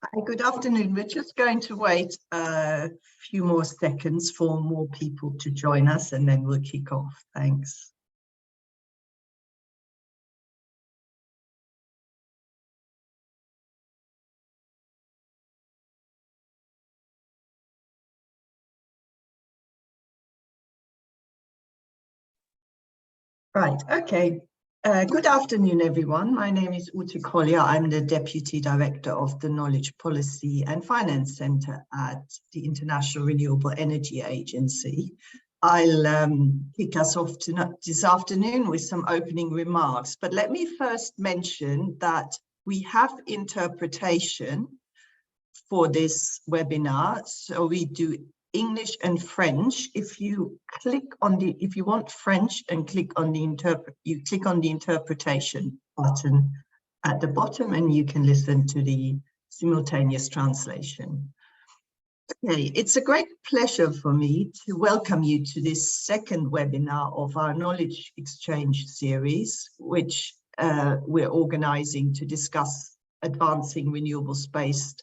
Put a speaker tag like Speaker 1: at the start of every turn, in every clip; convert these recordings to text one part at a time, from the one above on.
Speaker 1: Hi, good afternoon. We're just going to wait a few more seconds for more people to join us and then we'll kick off. Thanks. Right, okay. Good afternoon, everyone. My name is Ute Collier. I'm the Deputy Director of the Knowledge Policy and Finance Centre at the International Renewable Energy Agency. I'll kick us off this afternoon with some opening remarks, but let me first mention that we have interpretation for this webinar, so we do English and French. If you want French and click on the interpretation button at the bottom and you can listen to the simultaneous translation. Okay, it's a great pleasure for me to welcome you to this second webinar of our knowledge exchange series, which we're organizing to discuss advancing renewables-based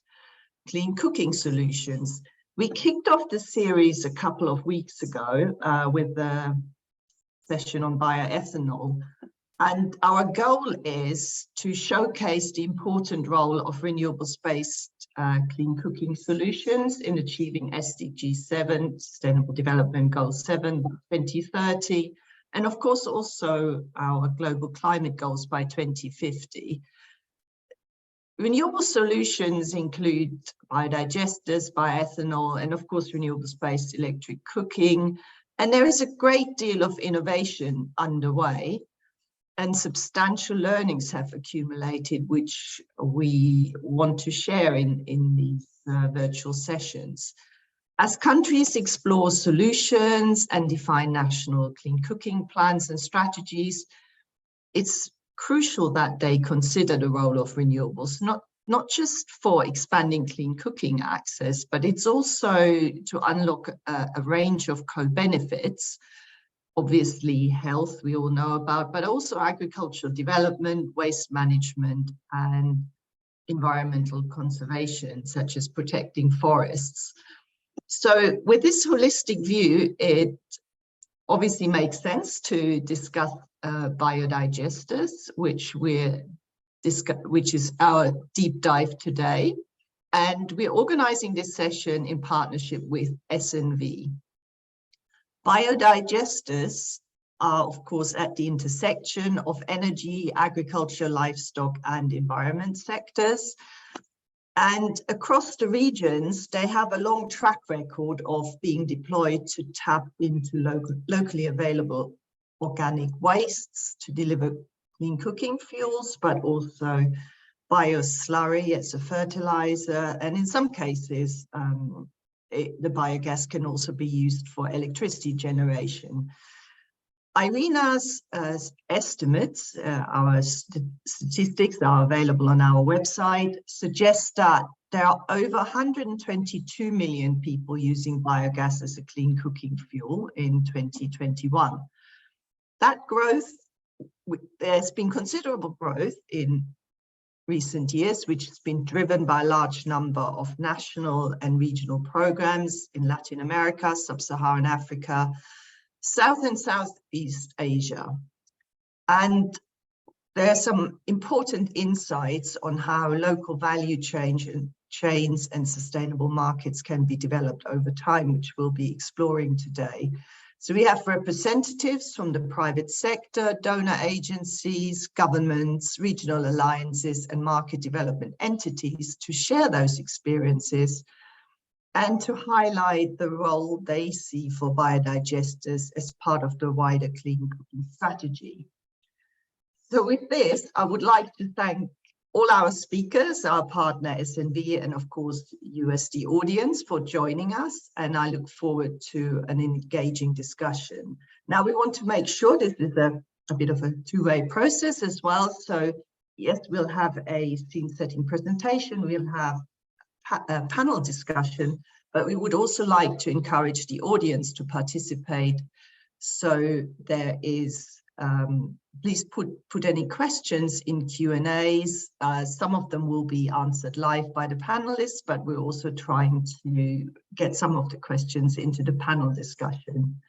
Speaker 1: clean cooking solutions. We kicked off the series a couple of weeks ago with the session on bioethanol, and our goal is to showcase the important role of renewables-based clean cooking solutions in achieving SDG 7, Sustainable Development Goal 7 by 2030, and of course also our global climate goals by 2050. Renewable solutions include biodigesters, bioethanol, and of course renewables-based electric cooking. And there is a great deal of innovation underway and substantial learnings have accumulated, which we want to share in these virtual sessions. As countries explore solutions and define national clean cooking plans and strategies, it's crucial that they consider the role of renewables, not just for expanding clean cooking access, but it's also to unlock a range of co-benefits. Obviously, health we all know about, but also agricultural development, waste management, and environmental conservation, such as protecting forests. So with this holistic view, it obviously makes sense to discuss biodigesters, which is our deep dive today. And we're organizing this session in partnership with SNV. Biodigesters are, of course, at the intersection of energy, agriculture, livestock, and environment sectors. And across the regions, they have a long track record of being deployed to tap into locally available organic wastes to deliver clean cooking fuels, but also bioslurry as a fertilizer. And in some cases, the biogas can also be used for electricity generation. IRENA's estimates, our statistics are available on our website, suggest that there are over 122 million people using biogas as a clean cooking fuel in 2021. That growth, there's been considerable growth in recent years, which has been driven by a large number of national and regional programs in Latin America, Sub-Saharan Africa, South and Southeast Asia. And there are some important insights on how local value chains and sustainable markets can be developed over time, which we'll be exploring today. So we have representatives from the private sector, donor agencies, governments, regional alliances, and market development entities to share those experiences and to highlight the role they see for biodigesters as part of the wider clean cooking strategy. So with this, I would like to thank all our speakers, our partner SNV, and of course, USD audience for joining us. And I look forward to an engaging discussion. Now, we want to make sure this is a bit of a two-way process as well. So yes, we'll have a scene setting presentation. We'll have a panel discussion, but we would also like to encourage the audience to participate. So there is please put any questions in Q&As. Some of them will be answered live by the panelists, but we're also trying to get some of the questions into the panel discussion.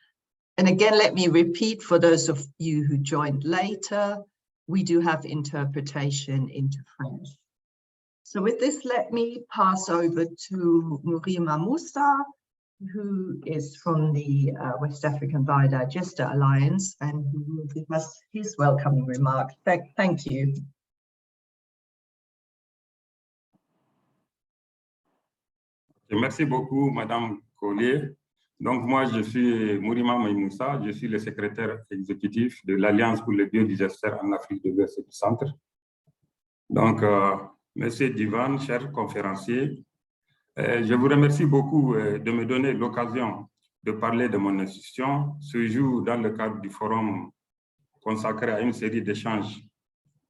Speaker 1: And again, let me repeat for those of you who joined later, we do have interpretation into French. So with this, let me pass over to Murima Musa, who is from the West African Biodigester Alliance, and who will give us his welcoming remarks. Thank you.
Speaker 2: Merci beaucoup, Madame Collier. Donc, moi, je suis Murima Moussa, je suis le secrétaire exécutif de l'Alliance pour les biodigesters en Afrique de l'Ouest et du Centre. Donc, Monsieur Divan, cher conférencier, je vous remercie beaucoup de me donner l'occasion de parler de mon institution ce jour dans le cadre du forum consacré à une série d'échanges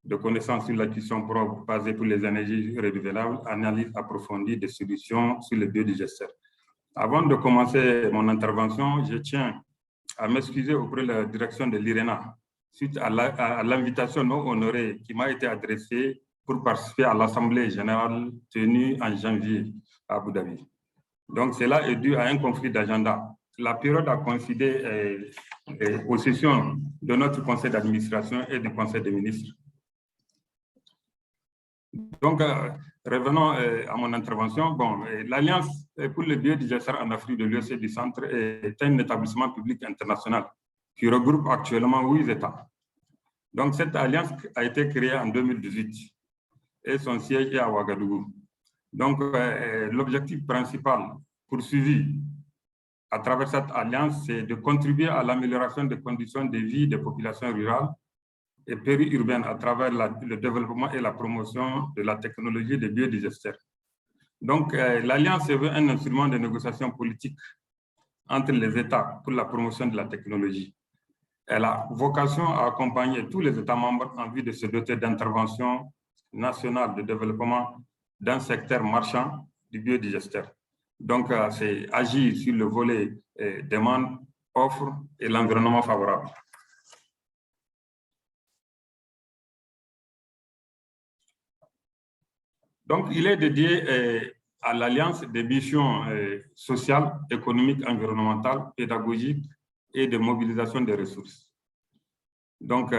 Speaker 2: de connaissances sur l'acquisition propre basée pour les énergies renouvelables, analyse approfondie des solutions sur les biodigesters. Avant de commencer mon intervention, je tiens à m'excuser auprès de la direction de l'IRENA suite à l'invitation non honorée qui m'a été adressée pour participer à l'Assemblée générale tenue en janvier à Abu Dhabi. Donc, cela est dû à un conflit d'agenda. La période a coïncidé aux sessions de notre conseil d'administration et du conseil des ministres. Donc, revenons à mon intervention. Bon, l'Alliance pour les biodigesters en Afrique de l'Ouest et du Centre est un établissement public international qui regroupe actuellement 8 États. Donc, cette alliance a été créée en 2018 et son siège est à Ouagadougou. Donc, l'objectif principal poursuivi à travers cette alliance, c'est de contribuer à l'amélioration des conditions de vie des populations rurales et périurbaines à travers le développement et la promotion de la technologie des biodigesters. Donc, l'Alliance se veut un instrument de négociation politique entre les États pour la promotion de la technologie. Elle a vocation à accompagner tous les États membres en vue de se doter d'interventions nationales de développement d'un secteur marchand du biodigester. Donc, c'est agir sur le volet demande, offre et l'environnement favorable. Donc, il est dédié à l'Alliance des missions sociales, économiques, environnementales, pédagogiques et de mobilisation des ressources. Donc,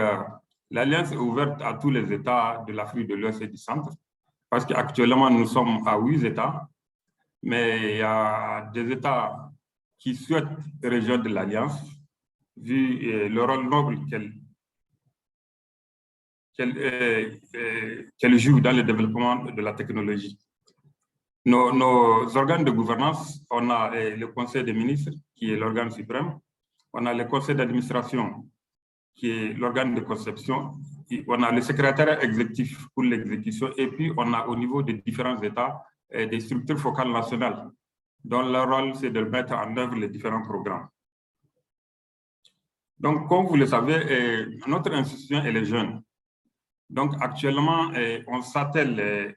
Speaker 2: l'Alliance est ouverte à tous les États de l'Afrique de l'Ouest et du Centre, parce qu'actuellement, nous sommes à 8 États, mais il y a des États qui souhaitent rejoindre l'Alliance, vu le rôle noble qu'elle joue dans le développement de la technologie. Nos organes de gouvernance, on a le Conseil des ministres, qui est l'organe suprême, on a le Conseil d'administration, qui est l'organe de conception, on a le secrétaire exécutif pour l'exécution, et puis on a au niveau des différents États des structures focales nationales, dont leur rôle, c'est de mettre en œuvre les différents programmes. Donc, comme vous le savez, notre institution, elle est jeune. Donc, actuellement, on s'attelle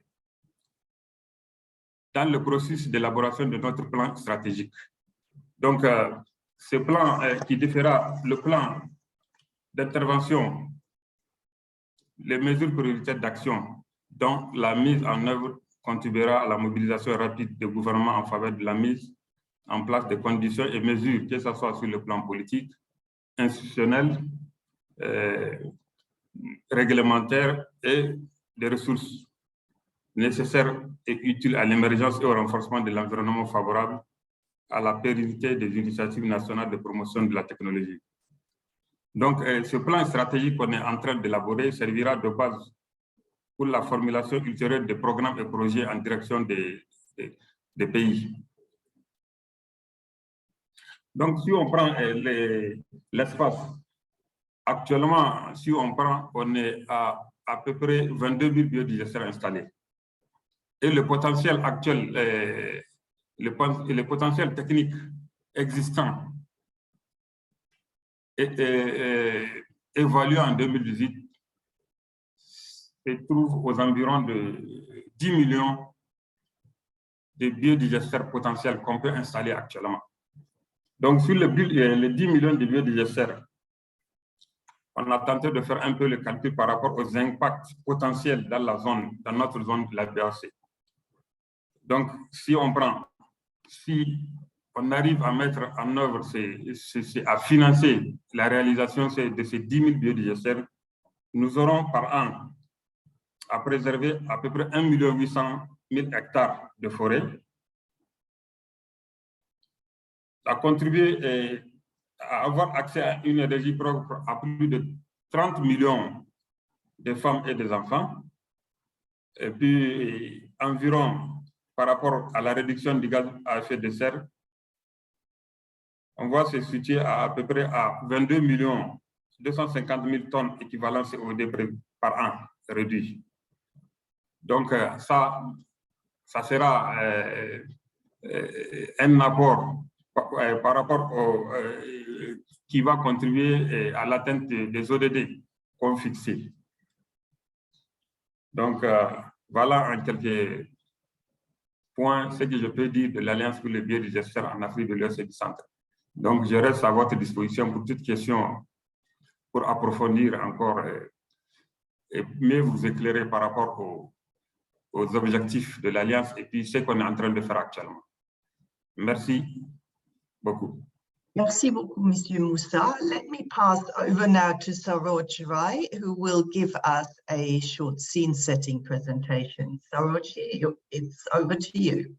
Speaker 2: dans le processus d'élaboration de notre plan stratégique. Donc, ce plan qui définiera le plan d'intervention, les mesures prioritaires d'action dont la mise en œuvre contribuera à la mobilisation rapide des gouvernements en faveur de la mise en place des conditions et mesures, que ce soit sur le plan politique, institutionnel, réglementaire et des ressources nécessaires et utiles à l'émergence et au renforcement de l'environnement favorable à la pérennité des initiatives nationales de promotion de la technologie. Donc, ce plan stratégique qu'on est en train d'élaborer servira de base pour la formulation ultérieure des programmes et projets en direction des pays. Donc, si on prend l'espace, actuellement, si on prend, on est à peu près 22 000 biodigesters installés. Et le potentiel actuel, le potentiel technique existant évalué en 2018 se trouve aux environs de 10 millions de biodigesters potentiels qu'on peut installer actuellement. Donc, sur les 10 millions de biodigesters on a tenté de faire un peu le calcul par rapport aux impacts potentiels dans la zone, dans notre zone de la BAC. Donc, si on arrive à mettre en œuvre, à financer la réalisation de ces 10 000 biodigesters, nous aurons par an à préserver à peu près 1 800 000 hectares de forêt, à contribuer à avoir accès à une énergie propre à plus de 30 millions de femmes et des enfants, et puis environ par rapport à la réduction du gaz à effet de serre, on va se situer à peu près à 22 250 000 tonnes équivalent CO2 par an réduit. Donc ça sera un apport par rapport qui va contribuer à l'atteinte des ODD qu'on fixé. Donc, voilà en quelques points ce que je peux dire de l'Alliance pour les biodigesters en Afrique de l'Ouest et du Centre. Donc, je reste à votre disposition pour toute question, pour approfondir encore et mieux vous éclairer par rapport aux objectifs de l'Alliance et puis ce qu'on est en train de faire actuellement. Merci beaucoup.
Speaker 1: Merci beaucoup, Monsieur Moussa. Let me pass over now to Saroj Rai, who will give us a short scene-setting presentation. Saroj, it's over to you.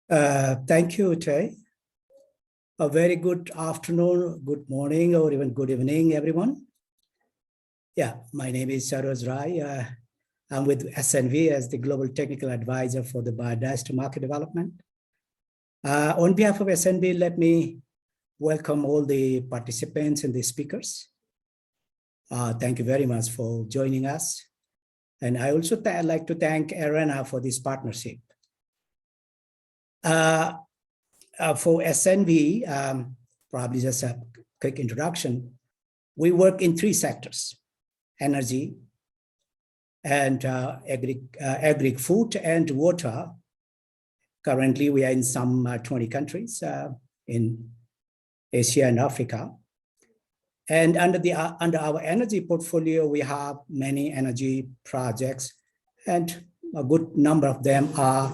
Speaker 3: Thank you, Tay. A very good afternoon, good morning, or even good evening, everyone. Yeah, my name is Saroj Rai. I'm with SNV as the Global Technical Advisor for the Biodigester Market Development. On behalf of SNV, let me welcome all the participants and the speakers. Thank you very much for joining us. And I also like to thank IRENA for this partnership. For SNV, probably just a quick introduction, we work in 3 sectors: energy, and agri-food and water. Currently, we are in some 20 countries in Asia and Africa. And under our energy portfolio, we have many energy projects, and a good number of them are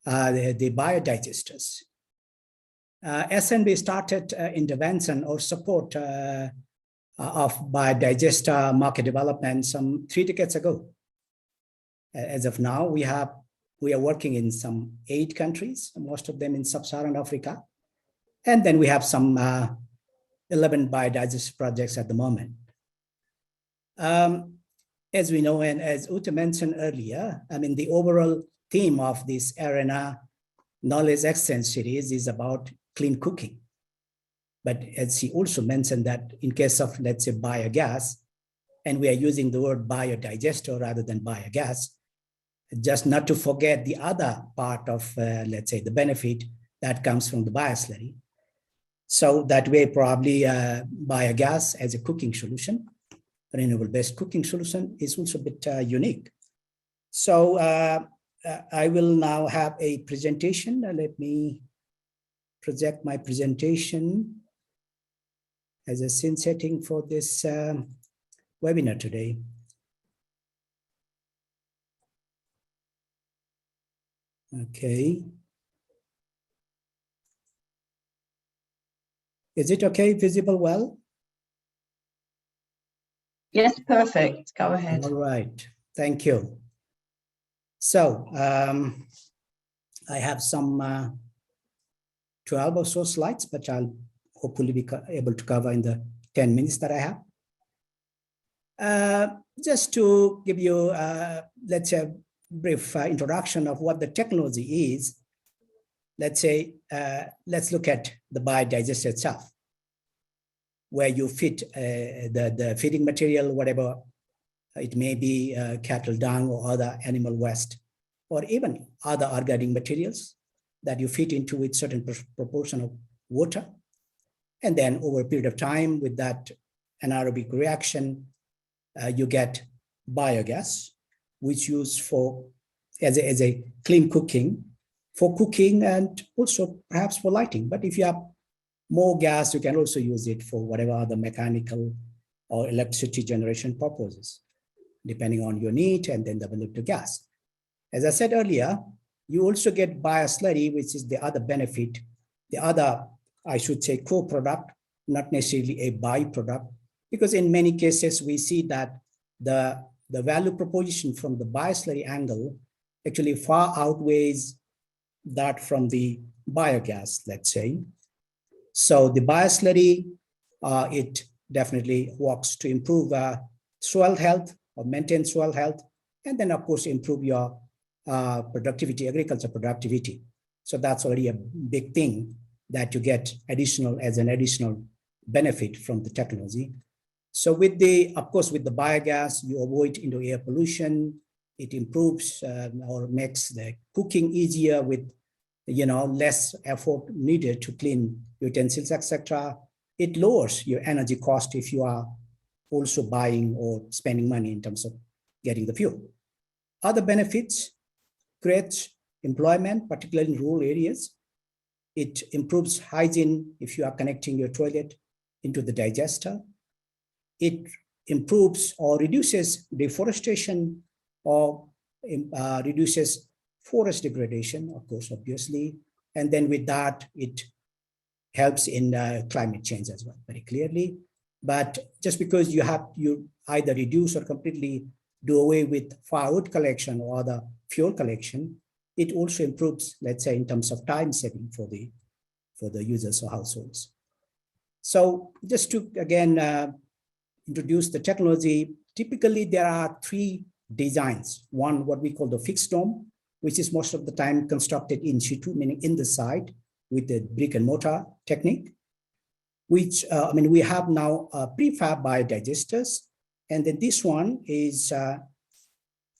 Speaker 3: the biodigesters. SNB started intervention or support of biodigester market development some 3 decades ago. As of now, we are working in some 8 countries, most of them in sub-Saharan Africa. And then we have some 11 biodigester projects at the moment. As we know, and as Ute mentioned earlier, I mean, the overall theme of this IRENA Knowledge Exchange series is about clean cooking. But as he also mentioned that in case of, let's say, biogas, and we are using the word biodigester rather than biogas, just not to forget the other part of, let's say, the benefit that comes from the bioslurry. So that way, probably biogas as a cooking solution, renewable-based cooking solution, is also a bit unique. So I will now have a presentation. Let me project my presentation as a scene setting for this webinar today. Okay. Is it okay, visible well?
Speaker 1: Yes, perfect. Go ahead.
Speaker 3: All right, thank you. So I have some 12 or so slides, but I'll hopefully be able to cover in the 10 minutes that I have. Just to give you, let's say, a brief introduction of what the technology is. Let's say, let's look at the biodigester itself, where you feed the feeding material, whatever it may be, cattle dung or other animal waste, or even other organic materials that you feed into with certain proportion of water. And then over a period of time, with that anaerobic reaction, you get biogas, which used for as a clean cooking, for cooking and also perhaps for lighting. But if you have more gas, you can also use it for whatever other mechanical or electricity generation purposes, depending on your need and then the availability of gas. As I said earlier, you also get bioslurry, which is the other benefit, the other, I should say, co-product, not necessarily a byproduct, because in many cases we see that the value proposition from the bioslurry angle actually far outweighs that from the biogas, let's say. So the bioslurry, it definitely works to improve soil health or maintain soil health, and then of course improve your productivity, agriculture productivity. So that's already a big thing that you get as an additional benefit from the technology. So with of course, with the biogas, you avoid indoor air pollution. It improves or makes the cooking easier with, less effort needed to clean utensils, etc. It lowers your energy cost if you are also buying or spending money in terms of getting the fuel. Other benefits: creates employment, particularly in rural areas. It improves hygiene if you are connecting your toilet into the digester. It improves or reduces deforestation or reduces forest degradation, of course, obviously. And then with that, it helps in climate change as well, very clearly. But just because you either reduce or completely do away with firewood collection or other fuel collection, it also improves, let's say, in terms of time saving for the users or households. So just to, again, introduce the technology, typically there are three designs. One, what we call the fixed dome, which is most of the time constructed in situ, meaning in the site with the brick and mortar technique, which, we have now prefab biodigesters. And then this one is a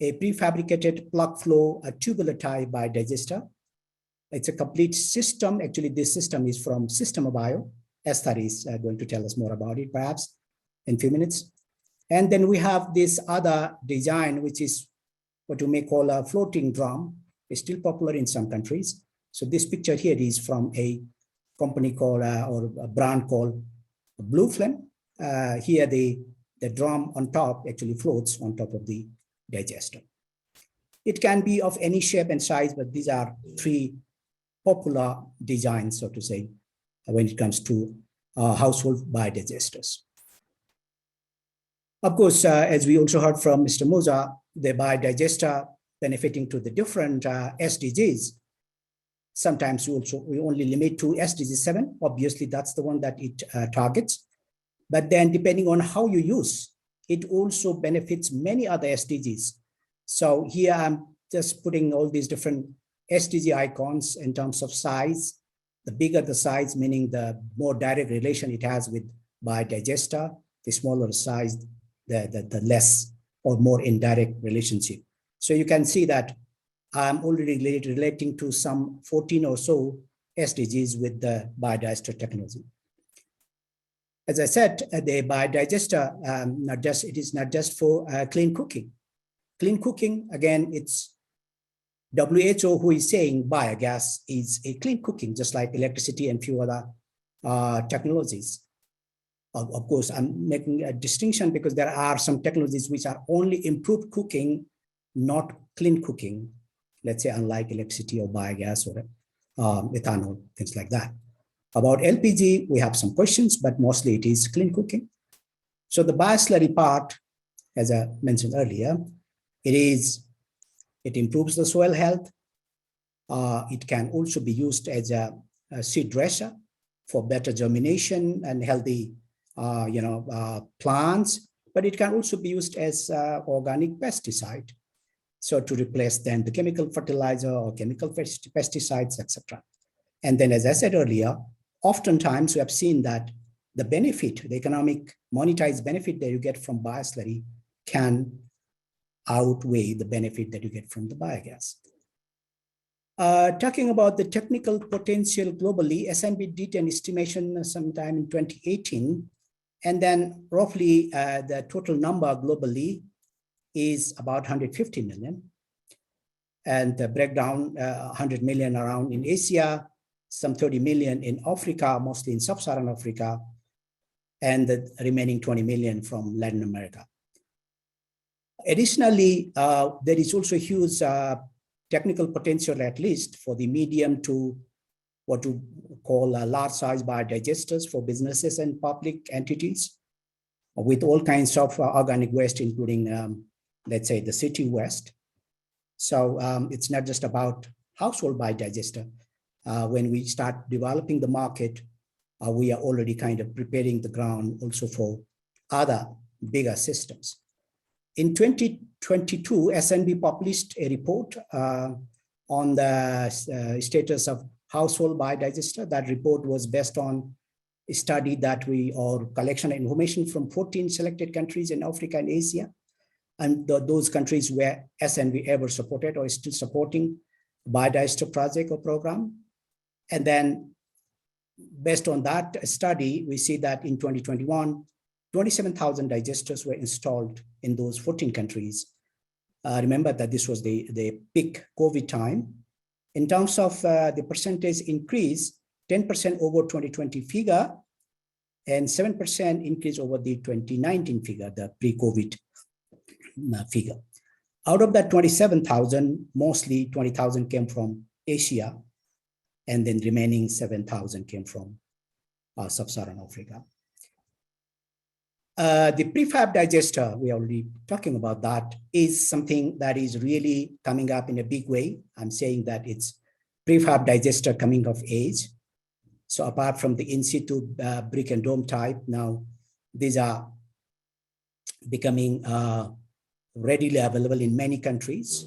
Speaker 3: prefabricated plug flow, a tubular tie biodigester. It's a complete system. Actually, this system is from Systema Bio. Esther is going to tell us more about it, perhaps, in a few minutes. And then we have this other design, which is what you may call a floating drum. It's still popular in some countries. So this picture here is from a company called, or a brand called Blue Flame. Here the drum on top actually floats on top of the digester. It can be of any shape and size, but these are three popular designs, so to say, when it comes to household biodigesters. Of course, as we also heard from Mr. Musa, the biodigester benefiting to the different SDGs. Sometimes we only limit to SDG 7. Obviously, that's the one that it targets. But then depending on how you use, it also benefits many other SDGs. So here I'm just putting all these different SDG icons in terms of size. The bigger the size, meaning the more direct relation it has with biodigester, the smaller size, the less or more indirect relationship. So you can see that I'm already relating to some 14 or so SDGs with the biodigester technology. As I said, the biodigester, it is not just for clean cooking. Clean cooking, again, it's WHO who is saying biogas is a clean cooking, just like electricity and few other technologies. Of course, I'm making a distinction because there are some technologies which are only improved cooking, not clean cooking, let's say unlike electricity or biogas or ethanol, things like that. About LPG, we have some questions, but mostly it is clean cooking. So the bioslurry part, as I mentioned earlier, it improves the soil health. It can also be used as a seed dresser for better germination and healthy plants, but it can also be used as organic pesticide. So to replace then the chemical fertilizer or chemical pesticides, etc. And then, as I said earlier, oftentimes we have seen that the benefit, the economic monetized benefit that you get from bioslurry can outweigh the benefit that you get from the biogas. Talking about the technical potential globally, SNB did an estimation sometime in 2018, and then roughly the total number globally is about 150 million. And the breakdown, 100 million around in Asia, some 30 million in Africa, mostly in sub-Saharan Africa, and the remaining 20 million from Latin America. Additionally, there is also huge technical potential, at least for the medium to what to call large size biodigesters for businesses and public entities with all kinds of organic waste, including, let's say, the city waste. So it's not just about household biodigester. When we start developing the market, we are already kind of preparing the ground also for other bigger systems. In 2022, SNB published a report on the status of household biodigester. That report was based on a study that or collection of information from 14 selected countries in Africa and Asia. And those countries where SNB ever supported or is still supporting biodigester project or program. And then based on that study, we see that in 2021, 27,000 digesters were installed in those 14 countries. Remember that this was the peak COVID time. In terms of the percentage increase, 10% over 2020 figure and 7% increase over the 2019 figure, the pre-COVID figure. Out of that 27,000, mostly 20,000 came from Asia, and then remaining 7,000 came from sub-Saharan Africa. The prefab digester, we are already talking about that, is something that is really coming up in a big way. I'm saying that it's prefab digester coming of age. So apart from the in-situ brick and dome type, now these are becoming readily available in many countries,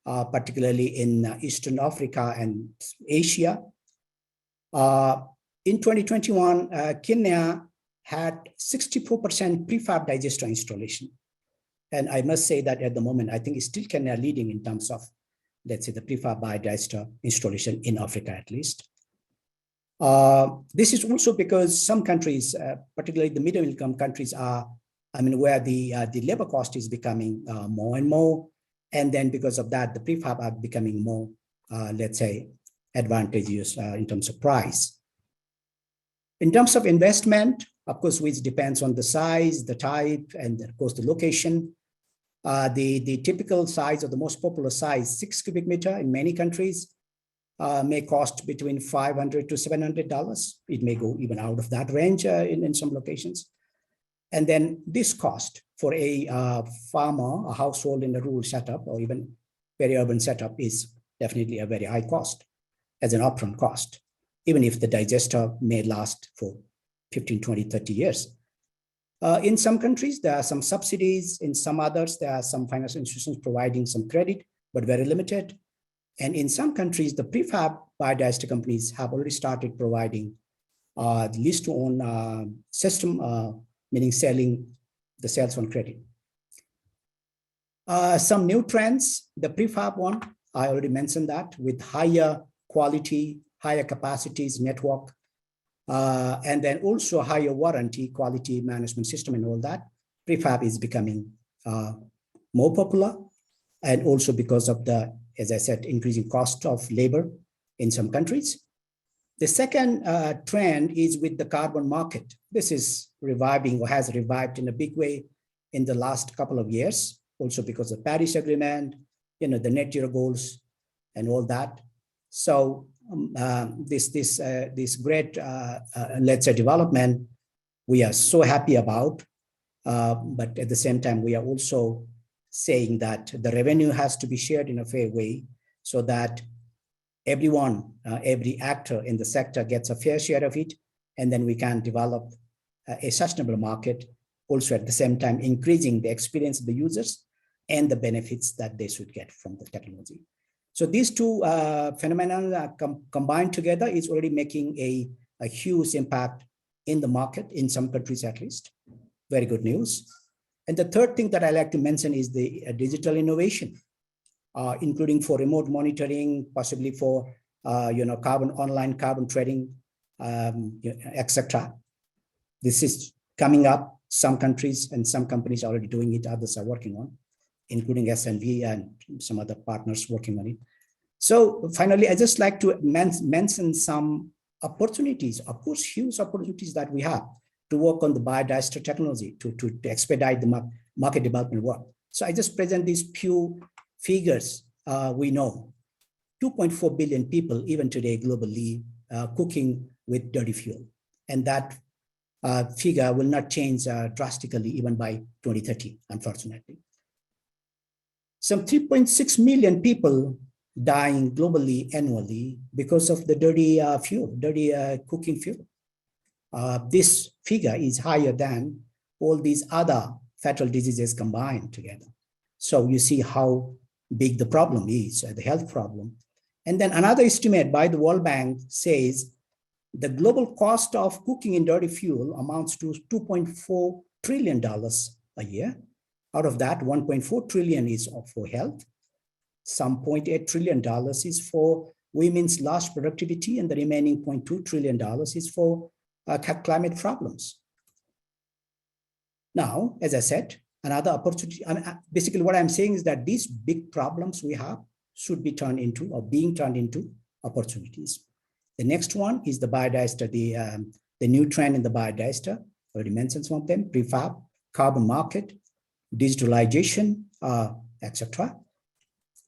Speaker 3: particularly in Eastern Africa and Asia. In 2021, Kenya had 64% prefab digester installation. And I must say that at the moment, I think it's still Kenya leading in terms of, let's say, the prefab biodigester installation in Africa at least. This is also because some countries, particularly the middle income countries, are, where the labor cost is becoming more and more. And then because of that, the prefab are becoming more, let's say, advantageous in terms of price. In terms of investment, of course, which depends on the size, the type, and of course the location. The typical size or the most popular size, 6 cubic meter in many countries, may cost between $500 to $700. It may go even out of that range in some locations. And then this cost for a farmer, a household in a rural setup, or even very urban setup, is definitely a very high cost as an upfront cost, even if the digester may last for 15, 20, 30 years. In some countries, there are some subsidies. In some others, there are some financial institutions providing some credit, but very limited. And in some countries, the prefab biodigester companies have already started providing the lease-to-own system, meaning selling the sales on credit. Some new trends, the prefab one, I already mentioned that, with higher quality, higher capacities, network, and then also higher warranty, quality management system and all that. Prefab is becoming more popular, and also because of the, as I said, increasing cost of labor in some countries. The second trend is with the carbon market. This is reviving, or has revived in a big way in the last couple of years, also because of the Paris Agreement, the net zero goals and all that. So this great, let's say, development, we are so happy about, but at the same time, we are also saying that the revenue has to be shared in a fair way so that everyone, every actor in the sector gets a fair share of it, and then we can develop a sustainable market, also at the same time increasing the experience of the users and the benefits that they should get from the technology. So these two phenomena combined together is already making a huge impact in the market, in some countries at least. Very good news. And the third thing that I like to mention is the digital innovation, including for remote monitoring, possibly for online carbon trading, etc. This is coming up. Some countries and some companies are already doing it. Others are working on, including SNV and some other partners working on it. So finally, I just like to mention some opportunities, of course, huge opportunities that we have to work on the biodigester technology to expedite the market development work. So I just present these few figures. We know 2.4 billion people even today globally cooking with dirty fuel. And that figure will not change drastically even by 2030, unfortunately. Some 3.6 million people dying globally annually because of the dirty fuel, dirty cooking fuel. This figure is higher than all these other fatal diseases combined together. So you see how big the problem is, the health problem. And then another estimate by the World Bank says the global cost of cooking in dirty fuel amounts to $2.4 trillion a year. Out of that, 1.4 trillion is for health. Some $0.8 trillion is for women's lost productivity, and the remaining $0.2 trillion is for climate problems. Now, as I said, another opportunity, basically what I'm saying is that these big problems we have should be turned into or being turned into opportunities. The next one is the biodigester, the new trend in the biodigester, already mentioned some of them, prefab, carbon market, digitalization, etc.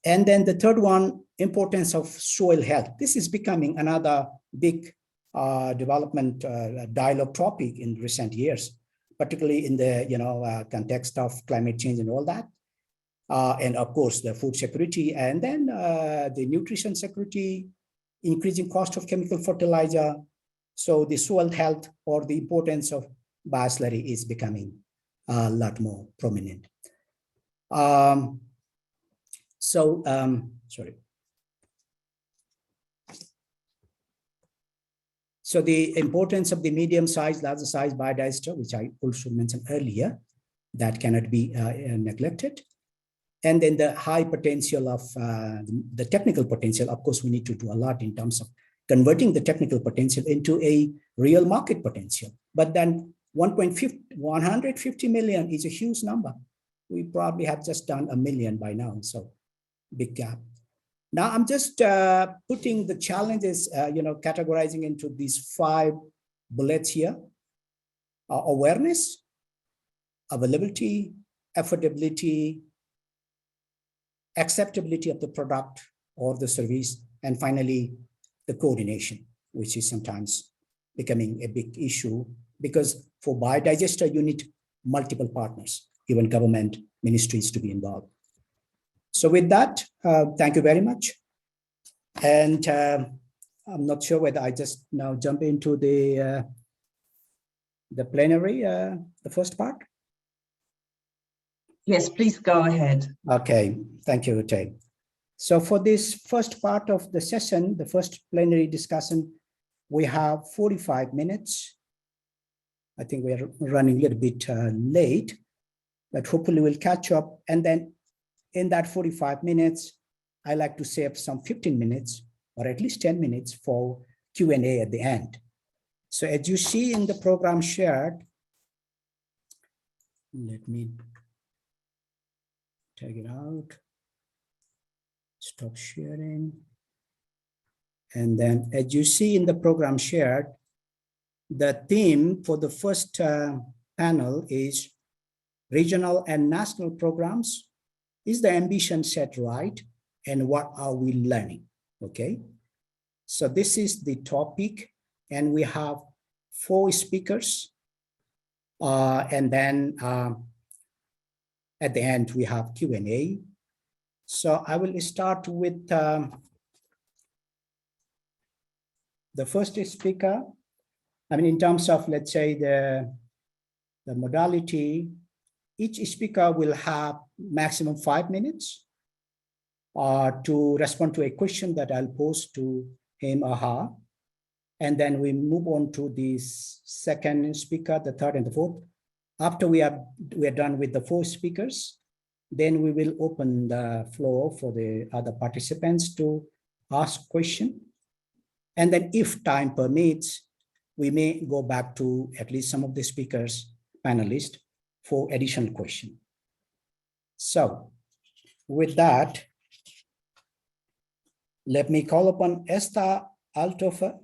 Speaker 3: And then the third one, importance of soil health. This is becoming another big development dialogue topic in recent years, particularly in the context of climate change and all that. And of course, the food security, and then the nutrition security, increasing cost of chemical fertilizer. So the soil health or the importance of bioslurry is becoming a lot more prominent. Sorry. So the importance of the medium-sized, larger-sized biodigester, which I also mentioned earlier, that cannot be neglected. And then the high potential of the technical potential. Of course, we need to do a lot in terms of converting the technical potential into a real market potential. But then 150 million is a huge number. We probably have just done 1 million by now, so big gap. Now I'm just putting the challenges, categorizing into these 5 bullets here. Awareness, availability, affordability, acceptability of the product or the service, and finally, the coordination, which is sometimes becoming a big issue because for biodigester, you need multiple partners, even government ministries to be involved. So with that, thank you very much. And I'm not sure whether I just now jump into the plenary, the first part.
Speaker 1: Yes, please go ahead.
Speaker 3: Okay, thank you, Tay. So for this first part of the session, the first plenary discussion, we have 45 minutes. I think we are running a little bit late, but hopefully we'll catch up. And then in that 45 minutes, I like to save some 15 minutes or at least 10 minutes for Q&A at the end. So as you see in the program shared, let me take it out, stop sharing. And then as you see in the program shared, the theme for the first panel is regional and national programs. Is the ambition set right? And what are we learning? Okay. So this is the topic, and we have 4 speakers. And then at the end, we have Q&A. So I will start with the first speaker. I mean, in terms of, let's say, the modality, each speaker will have maximum 5 minutes to respond to a question that I'll pose to him or her. And then we move on to the second speaker, the third and the fourth. After we are done with the 4 speakers, then we will open the floor for the other participants to ask questions. And then if time permits, we may go back to at least some of the speakers, panelists, for additional question. So with that, Let me call upon Esther Althofer,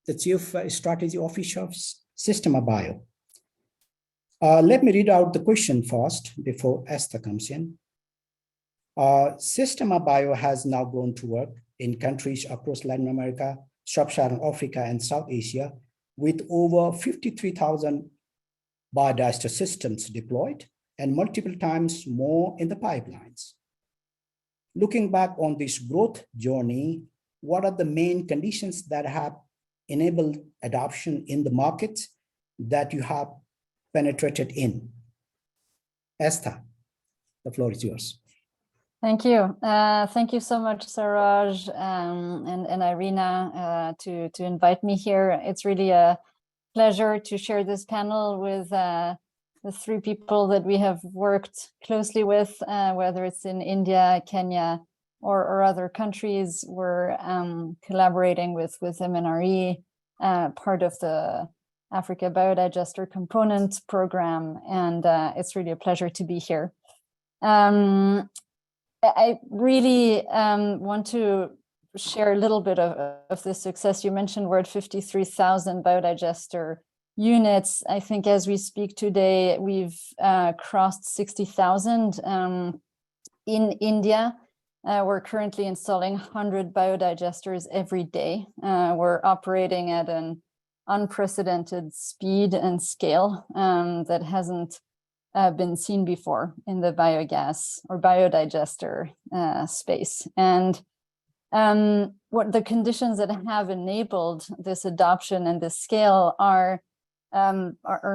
Speaker 3: the Chief Strategy Officer of Systema Bio. Let me read out the question first before Esther comes in. Systema Bio has now gone to work in countries across Latin America, Sub-Saharan Africa, and South Asia with over 53,000 biodigester systems deployed and multiple times more in the pipelines. Looking back on this growth journey, what are the main conditions that have enabled adoption in the markets that you have penetrated in? Esther, the floor is yours.
Speaker 4: Thank you. Thank you so much, Saraj and IRENA, to invite me here. It's really a pleasure to share this panel with the three people that we have worked closely with, whether it's in India, Kenya, or other countries. We're collaborating with MNRE, part of the Africa Biodigester Component Program, and it's really a pleasure to be here. I really want to share a little bit of the success. You mentioned we're at 53,000 biodigester units. I think as we speak today, we've crossed 60,000 in India. We're currently installing 100 biodigesters every day. We're operating at an unprecedented speed and scale that hasn't been seen before in the biogas or biodigester space. And what the conditions that have enabled this adoption and this scale are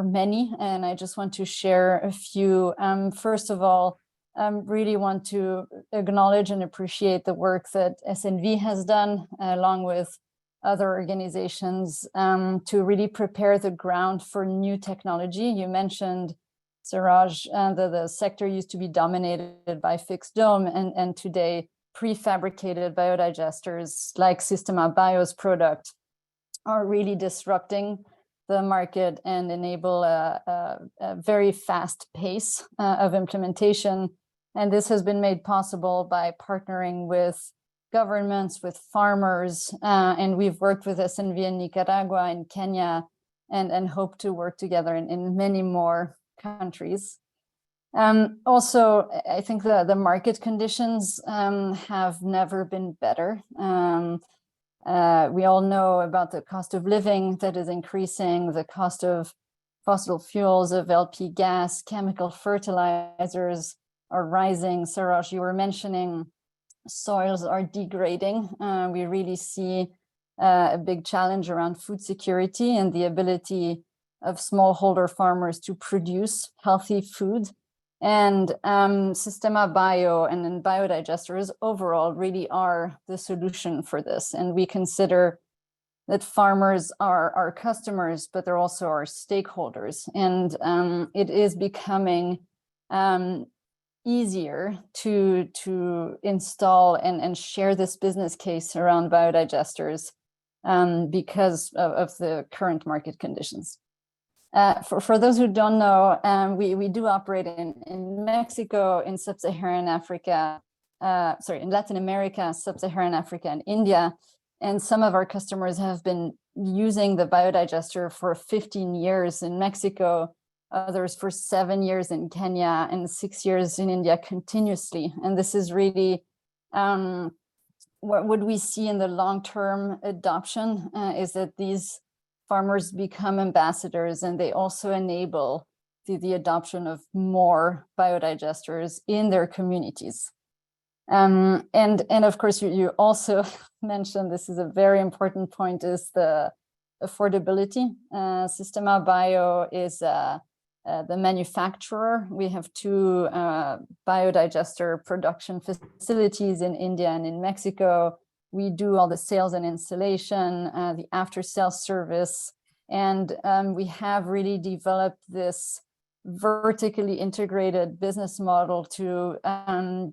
Speaker 4: many, and I just want to share a few. First of all, really want to acknowledge and appreciate the work that SNV has done along with other organizations to really prepare the ground for new technology. You mentioned, Siraj, the sector used to be dominated by fixed dome, and today prefabricated biodigesters like Systema Bio's product are really disrupting the market and enable a very fast pace of implementation. And this has been made possible by partnering with governments, with farmers, and we've worked with SNV in Nicaragua and Kenya, and hope to work together in many more countries. Also, I think the market conditions have never been better. We all know about the cost of living that is increasing, the cost of fossil fuels, of LP gas, chemical fertilizers are rising. Saraj, you were mentioning soils are degrading. We really see a big challenge around food security and the ability of smallholder farmers to produce healthy food. And Systema Bio and then biodigesters overall really are the solution for this. And we consider that farmers are our customers, but they're also our stakeholders. And it is becoming easier to install and share this business case around biodigesters because of the current market conditions. For those who don't know, we do operate in Mexico, in Sub-Saharan Africa, in Latin America, Sub-Saharan Africa, and India. And some of our customers have been using the biodigester for 15 years in Mexico, others for 7 years in Kenya, and 6 years in India continuously. And this is really what would we see in the long-term adoption is that these farmers become ambassadors, and they also enable the adoption of more biodigesters in their communities. And of course, you also mentioned, this is a very important point, is the affordability. Systema Bio is the manufacturer. We have 2 biodigester production facilities in India and in Mexico. We do all the sales and installation, the after-sales service, and we have really developed this vertically integrated business model to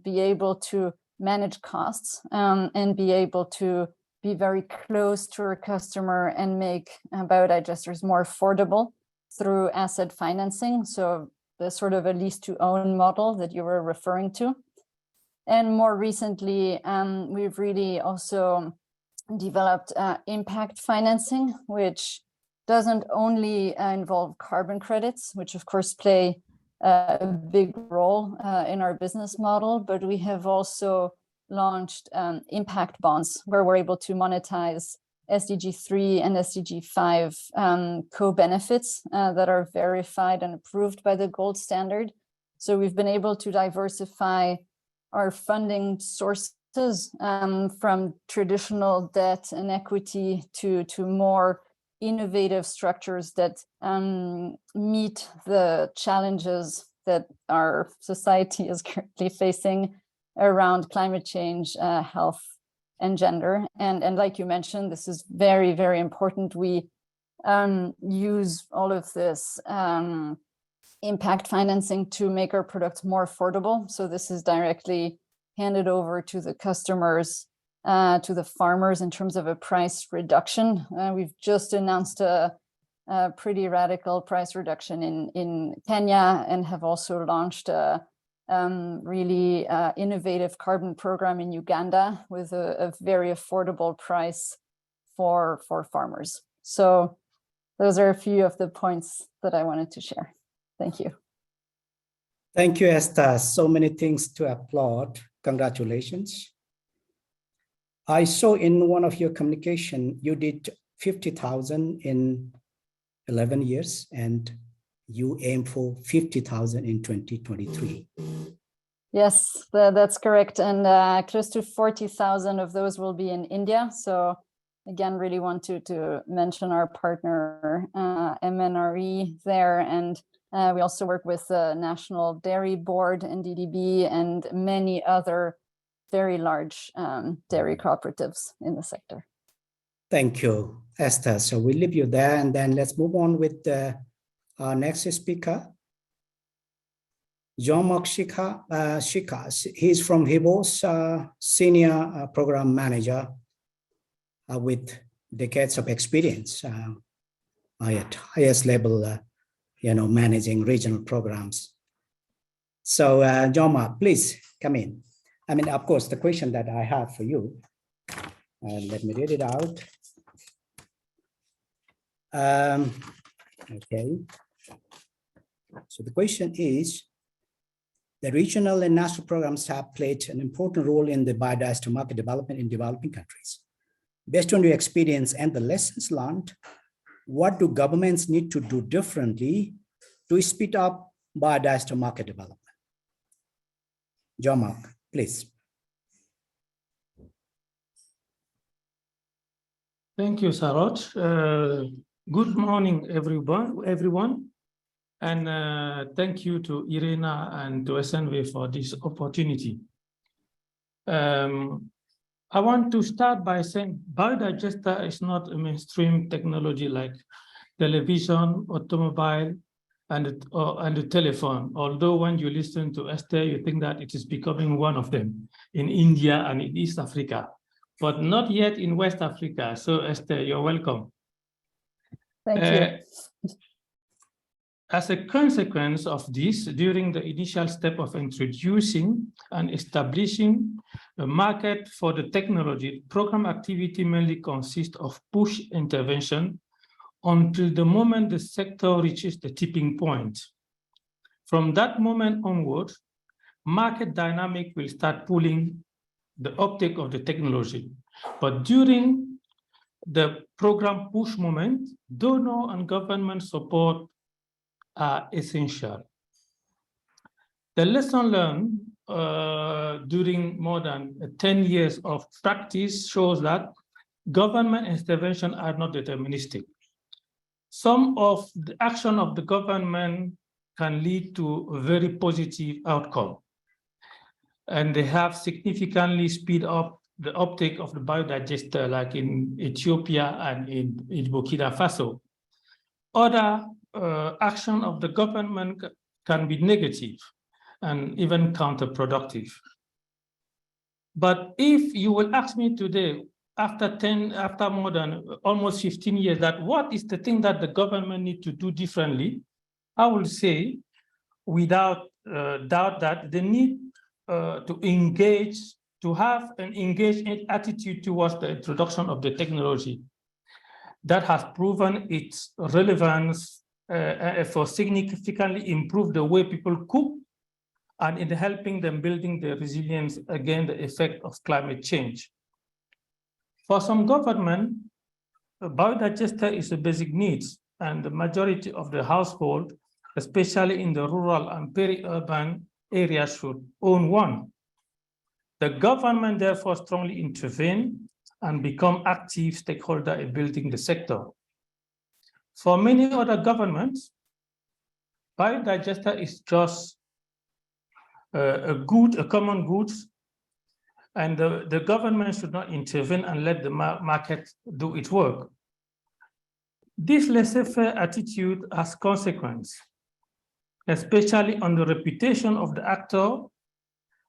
Speaker 4: be able to manage costs and be able to be very close to our customer and make biodigesters more affordable through asset financing. So the sort of a lease to own model that you were referring to. And more recently, we've really also developed impact financing, which doesn't only involve carbon credits, which of course play a big role in our business model, but we have also launched impact bonds where we're able to monetize SDG 3 and SDG 5 co-benefits that are verified and approved by the gold standard. So we've been able to diversify our funding sources from traditional debt and equity to more innovative structures that meet the challenges that our society is currently facing around climate change, health, and gender. And like you mentioned, this is very, very important. We use all of this impact financing to make our products more affordable. So this is directly handed over to the customers, to the farmers in terms of a price reduction. We've just announced a pretty radical price reduction in Kenya and have also launched a really innovative carbon program in Uganda with a very affordable price for farmers. So those are a few of the points that I wanted to share. Thank you.
Speaker 3: Thank you, Esther. So many things to applaud. Congratulations. I saw in one of your communication, you did 50,000 in 11 years and you aim for 50,000 in 2023.
Speaker 4: Yes, that's correct. And close to 40,000 of those will be in India. So again, really want to mention our partner, MNRE there. And we also work with the National Dairy Board, NDDB, and many other very large dairy cooperatives in the sector.
Speaker 3: Thank you, Esther. So we'll leave you there and then let's move on with our next speaker, Jean-Marc Shika. He's from HIBO's Senior Program Manager with decades of experience at highest level, managing regional programs. So Jean-Marc, please come in. I mean, of course, the question that I have for you, let me read it out. Okay. So the question is, the regional and national programs have played an important role in the biodigestor market development in developing countries. Based on your experience and the lessons learned, what do governments need to do differently to speed up biodigestor market development? Jean-Marc, please.
Speaker 5: Thank you, Saroj. Good morning, everyone. And thank you to IRENA and to SNV for this opportunity. I want to start by saying biodigester is not a mainstream technology like television, automobile, and the telephone. Although when you listen to Esther, you think that it is becoming one of them in India and in East Africa, but not yet in West Africa. So Esther, you're welcome.
Speaker 4: Thank you.
Speaker 5: As a consequence of this, during the initial step of introducing and establishing a market for the technology, program activity mainly consists of push intervention until the moment the sector reaches the tipping point. From that moment onward, market dynamic will start pulling the uptake of the technology. But during the program push moment, donor and government support are essential. The lesson learned during more than 10 years of practice shows that government intervention are not deterministic. Some of the action of the government can lead to a very positive outcome, and they have significantly speed up the uptake of the biodigester, like in Ethiopia and in Burkina Faso. Other action of the government can be negative and even counterproductive. But if you will ask me today, after more than almost 15 years, that what is the thing that the government need to do differently, I will say without doubt that they need to have an engaged attitude towards the introduction of the technology that has proven its relevance for significantly improve the way people cook and in helping them building their resilience against the effect of climate change. For some government, a biodigester is a basic need, and the majority of the household, especially in the rural and peri-urban areas, should own one. The government therefore strongly intervene and become active stakeholder in building the sector. For many other governments, biodigester is just a common good, and the government should not intervene and let the market do its work. This laissez-faire attitude has consequences, especially on the reputation of the actor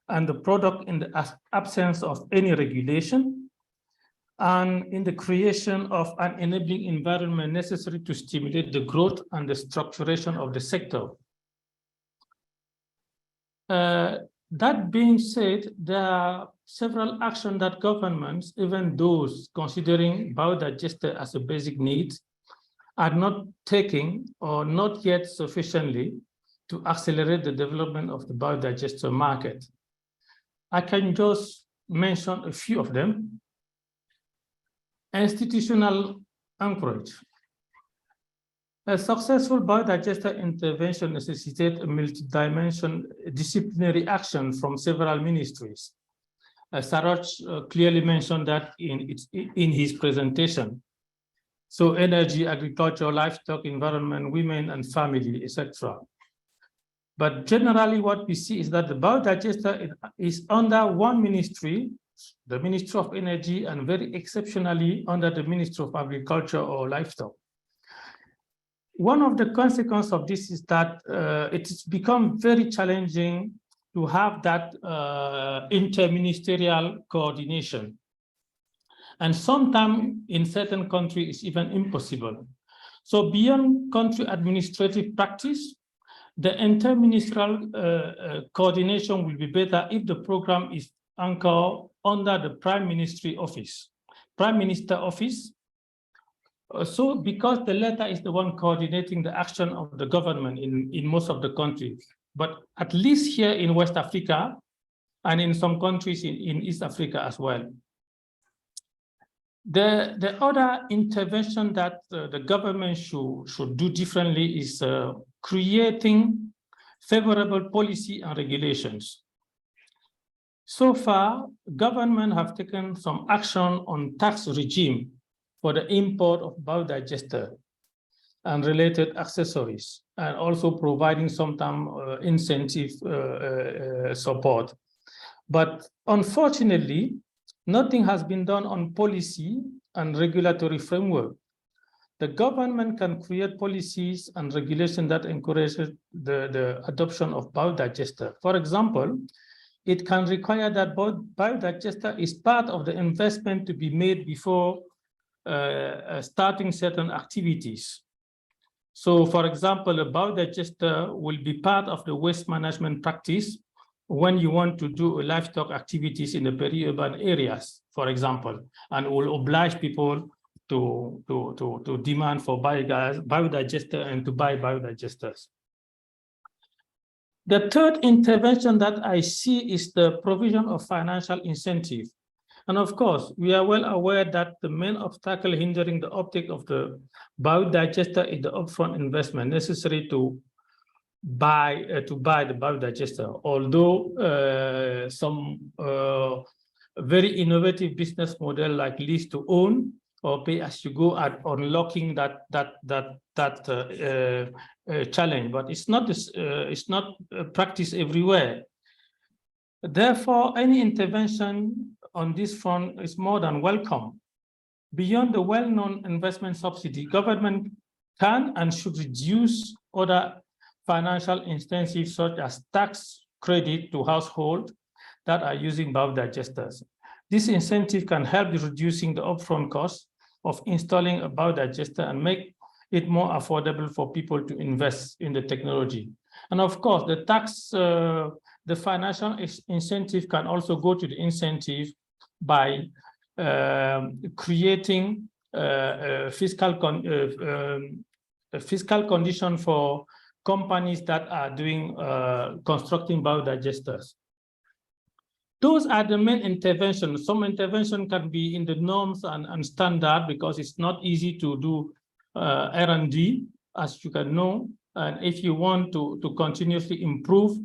Speaker 5: and the product in the absence of any regulation, and in the creation of an enabling environment necessary to stimulate the growth and the structuration of the sector. That being said, there are several actions that governments, even those considering biodigester as a basic need, are not taking or not yet sufficiently to accelerate the development of the biodigester market. I can just mention a few of them. Institutional anchorage. A successful biodigester intervention necessitates a multi-dimensional disciplinary action from several ministries. Saroj clearly mentioned that in his presentation. So energy, agriculture, livestock, environment, women and family, etc. But generally what we see is that the biodigester is under one ministry, the Ministry of Energy, and very exceptionally under the Ministry of Agriculture or Livestock. One of the consequences of this is that it has become very challenging to have that interministerial coordination. And sometimes in certain countries, it's even impossible. So beyond country administrative practice, the interministerial coordination will be better if the program is anchored under the Prime Minister Office. So because the latter is the one coordinating the action of the government in most of the countries, but at least here in West Africa and in some countries in East Africa as well. The other intervention that the government should do differently is creating favorable policy and regulations. So far, government have taken some action on tax regime for the import of biodigester and related accessories, and also providing sometimes incentive support. But unfortunately, nothing has been done on policy and regulatory framework. The government can create policies and regulations that encourage the adoption of biodigester. For example, it can require that biodigester is part of the investment to be made before starting certain activities. So, for example, a biodigester will be part of the waste management practice when you want to do livestock activities in the peri-urban areas, for example, and will oblige people to demand for biodigester and to buy biodigesters. The third intervention that I see is the provision of financial incentive. And of course, we are well aware that the main obstacle hindering the uptake of the biodigester is the upfront investment necessary to buy the biodigester. Although some very innovative business model like lease to own or pay as you go are unlocking that challenge, but it's not practiced everywhere. Therefore, any intervention on this front is more than welcome. Beyond the well-known investment subsidy, government can and should reduce other financial incentives such as tax credit to households that are using biodigesters. This incentive can help in reducing the upfront cost of installing a biodigester and make it more affordable for people to invest in the technology. And of course, the the financial incentive can also go to the incentive by creating a fiscal condition for companies that are doing constructing biodigesters. Those are the main interventions. Some intervention can be in the norms and standard, because it's not easy to do R&D, as you can know. And if you want to continuously improve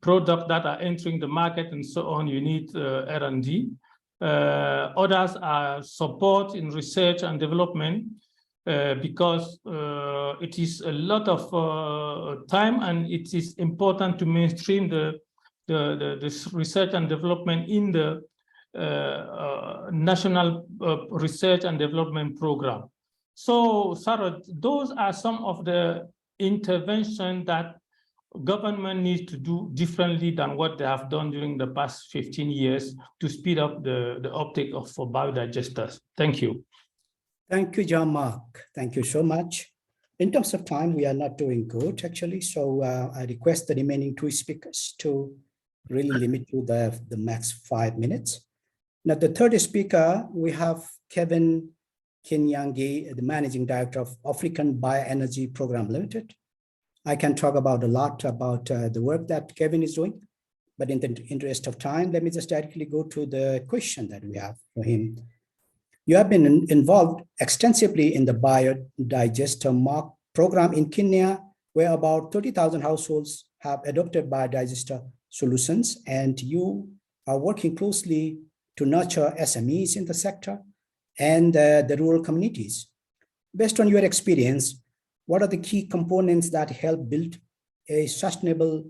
Speaker 5: products that are entering the market and so on, you need R&D. Others are support in research and development, because it is a lot of time, and it is important to mainstream the research and development in the national research and development program. So, Sarah, those are some of the interventions that government needs to do differently than what they have done during the past 15 years to speed up the uptake for biodigesters. Thank you.
Speaker 3: Thank you, Jean-Marc. Thank you so much. In terms of time, we are not doing good, actually. So I request the remaining two speakers to really limit to the max 5 minutes. Now, the third speaker, we have Kevin Kinyangi, the Managing Director of African Bioenergy Program Limited. I can talk about a lot about the work that Kevin is doing, but in the interest of time, let me just directly go to the question that we have for him. You have been involved extensively in the biodigester program in Kenya, where about 30,000 households have adopted biodigester solutions, and you are working closely to nurture SMEs in the sector and the rural communities. Based on your experience, what are the key components that help build a sustainable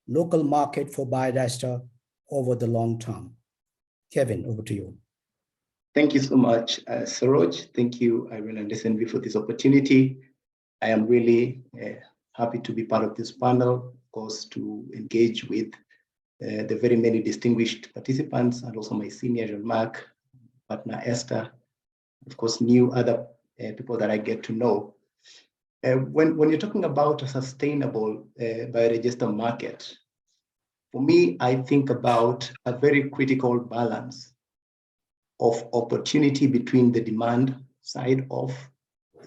Speaker 3: local market for biodigester over the long term? Kevin, over to you.
Speaker 6: Thank you so much, Saroj. Thank you, IRENA and SNV, for this opportunity. I am really happy to be part of this panel, of course, to engage with the very many distinguished participants, and also my senior, Jean-Marc, partner Esther, of course, new other people that I get to know. When you're talking about a sustainable biodigester market, for me, I think about a very critical balance of opportunity between the demand side of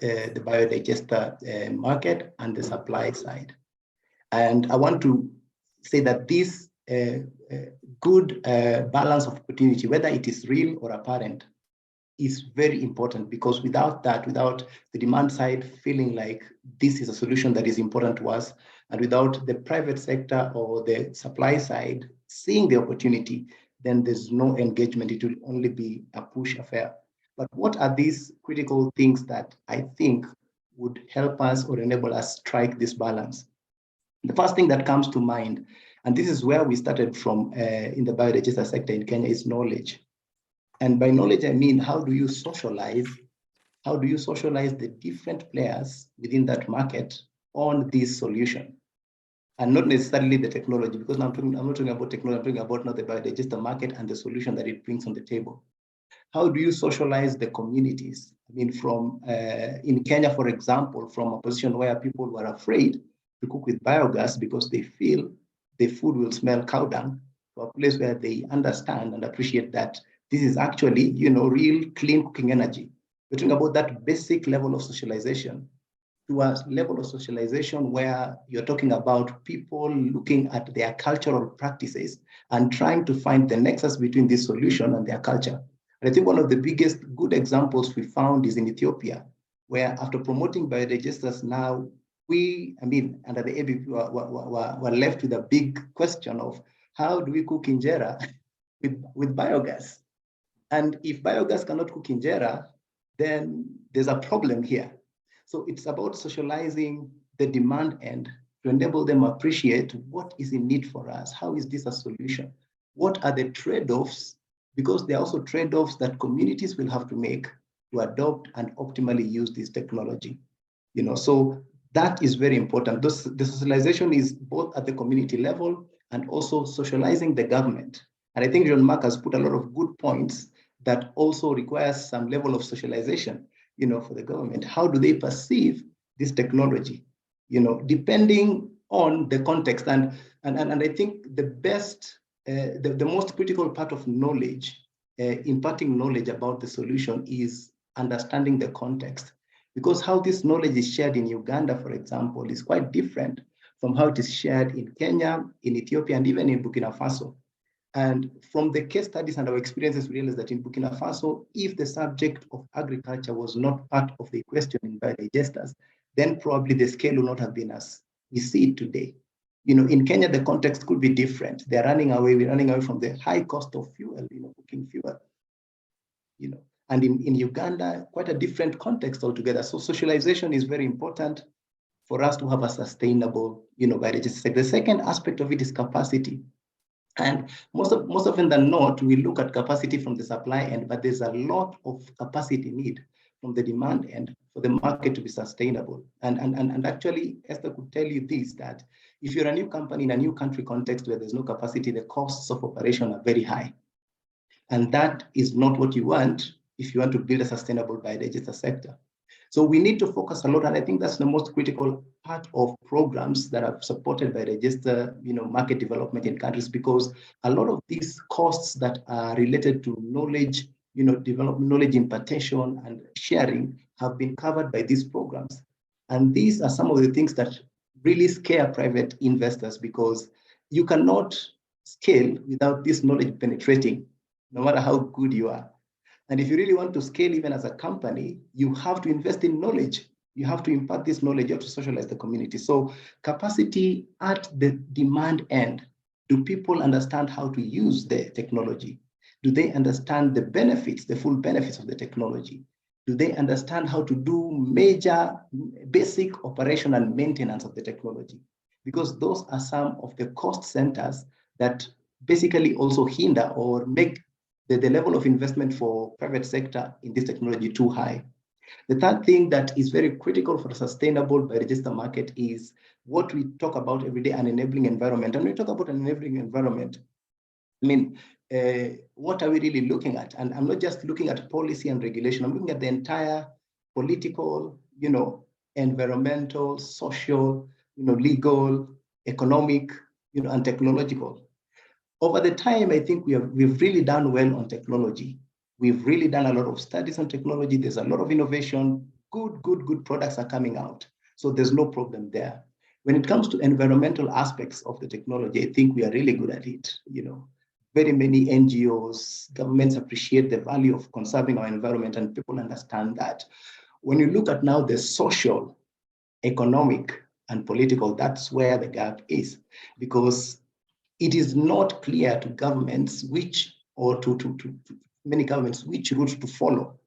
Speaker 6: the biodigester market and the supply side. And I want to say that this good balance of opportunity, whether it is real or apparent, is very important, because without that, without the demand side feeling like this is a solution that is important to us, and without the private sector or the supply side seeing the opportunity, then there's no engagement. It will only be a push affair. But what are these critical things that I think would help us or enable us strike this balance? The first thing that comes to mind, and this is where we started from in the biodigester sector in Kenya, is knowledge. And by knowledge, I mean, how do you socialize the different players within that market on this solution? And not necessarily the technology, because I'm not talking about technology, I'm talking about not the biodigester market and the solution that it brings on the table. How do you socialize the communities? I mean, from in Kenya, for example, from a position where people were afraid to cook with biogas because they feel the food will smell cow dung, to a place where they understand and appreciate that this is actually, you know, real clean cooking energy. We're talking about that basic level of socialization, to a level of socialization where you're talking about people looking at their cultural practices and trying to find the nexus between this solution and their culture. And I think one of the biggest good examples we found is in Ethiopia, where after promoting biodigesters, now under the ABP, were left with a big question of how do we cook injera with biogas? And if biogas cannot cook injera, then there's a problem here. So it's about socializing the demand end to enable them to appreciate what is in need for us. How is this a solution? What are the trade-offs? Because there are also trade-offs that communities will have to make to adopt and optimally use this technology. You know, so that is very important. The socialization is both at the community level and also socializing the government. And I think Jean-Marc has put a lot of good points that also requires some level of socialization, you know, for the government. How do they perceive this technology? You know, depending on the context. And I think the best, the most critical part of knowledge, imparting knowledge about the solution, is understanding the context. Because how this knowledge is shared in Uganda, for example, is quite different from how it is shared in Kenya, in Ethiopia, and even in Burkina Faso. And from the case studies and our experiences, we realized that in Burkina Faso, if the subject of agriculture was not part of the question in biodigesters, then probably the scale would not have been as we see it today. You know, in Kenya, the context could be different. We're running away from the high cost of fuel, cooking fuel. And in Uganda, quite a different context altogether. So socialization is very important for us to have a sustainable, biodigesty. The second aspect of it is capacity. And most often than not, we look at capacity from the supply end, but there's a lot of capacity need from the demand end for the market to be sustainable. And actually, Esther could tell you this, that if you're a new company in a new country context where there's no capacity, the costs of operation are very high. And that is not what you want if you want to build a sustainable biodigester sector. So we need to focus a lot, and I think that's the most critical part of programs that are supported by register, market development in countries, because a lot of these costs that are related to knowledge, development, knowledge impartation and sharing have been covered by these programs. And these are some of the things that really scare private investors, because you cannot scale without this knowledge penetrating, no matter how good you are. And if you really want to scale even as a company, you have to invest in knowledge. You have to impart this knowledge, you have to socialize the community. So capacity at the demand end. Do people understand how to use the technology? Do they understand the benefits, the full benefits of the technology? Do they understand how to do major, basic operation and maintenance of the technology? Because those are some of the cost centers that basically also hinder or make the level of investment for private sector in this technology too high. The third thing that is very critical for a sustainable biodigester market is what we talk about every day, an enabling environment. And when we talk about an enabling environment, I mean, what are we really looking at? And I'm not just looking at policy and regulation, I'm looking at the entire political, environmental, social, legal, economic, and technological. Over the time, I think we've really done well on technology. We've really done a lot of studies on technology. There's a lot of innovation. Good products are coming out. So there's no problem there. When it comes to environmental aspects of the technology, I think we are really good at it. Very many NGOs, governments appreciate the value of conserving our environment, and people understand that. When you look at now the social, economic, and political, that's where the gap is, because it is not clear to governments to many governments which route to follow.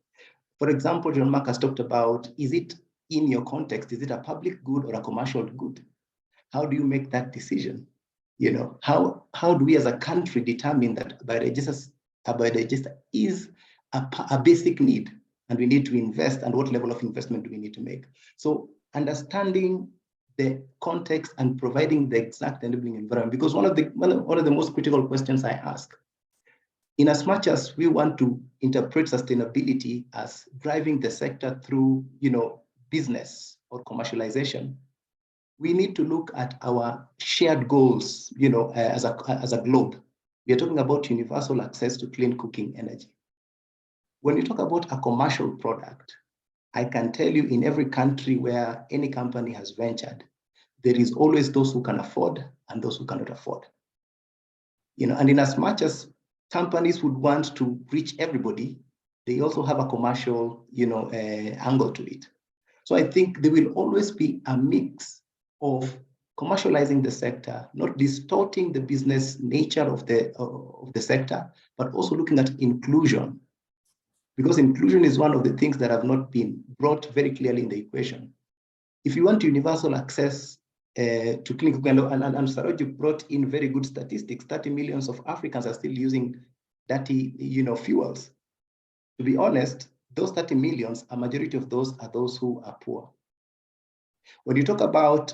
Speaker 6: For example, John Mark has talked about, is it in your context, is it a public good or a commercial good? How do you make that decision? How do we as a country determine that a biodigester is a basic need and we need to invest, and what level of investment do we need to make? So understanding the context and providing the exact enabling environment, because one of the most critical questions I ask, in as much as we want to interpret sustainability as driving the sector through, business or commercialization, we need to look at our shared goals, as a globe. We are talking about universal access to clean cooking energy. When you talk about a commercial product, I can tell you in every country where any company has ventured, there is always those who can afford and those who cannot afford. And in as much as companies would want to reach everybody, they also have a commercial, angle to it. So I think there will always be a mix of commercializing the sector, not distorting the business nature of the sector, but also looking at inclusion. Because inclusion is one of the things that have not been brought very clearly in the equation. If you want universal access to clean cooking, and Saroj brought in very good statistics, 30 million of Africans are still using dirty, fuels. To be honest, those 30 millions, a majority of those are those who are poor. When you talk about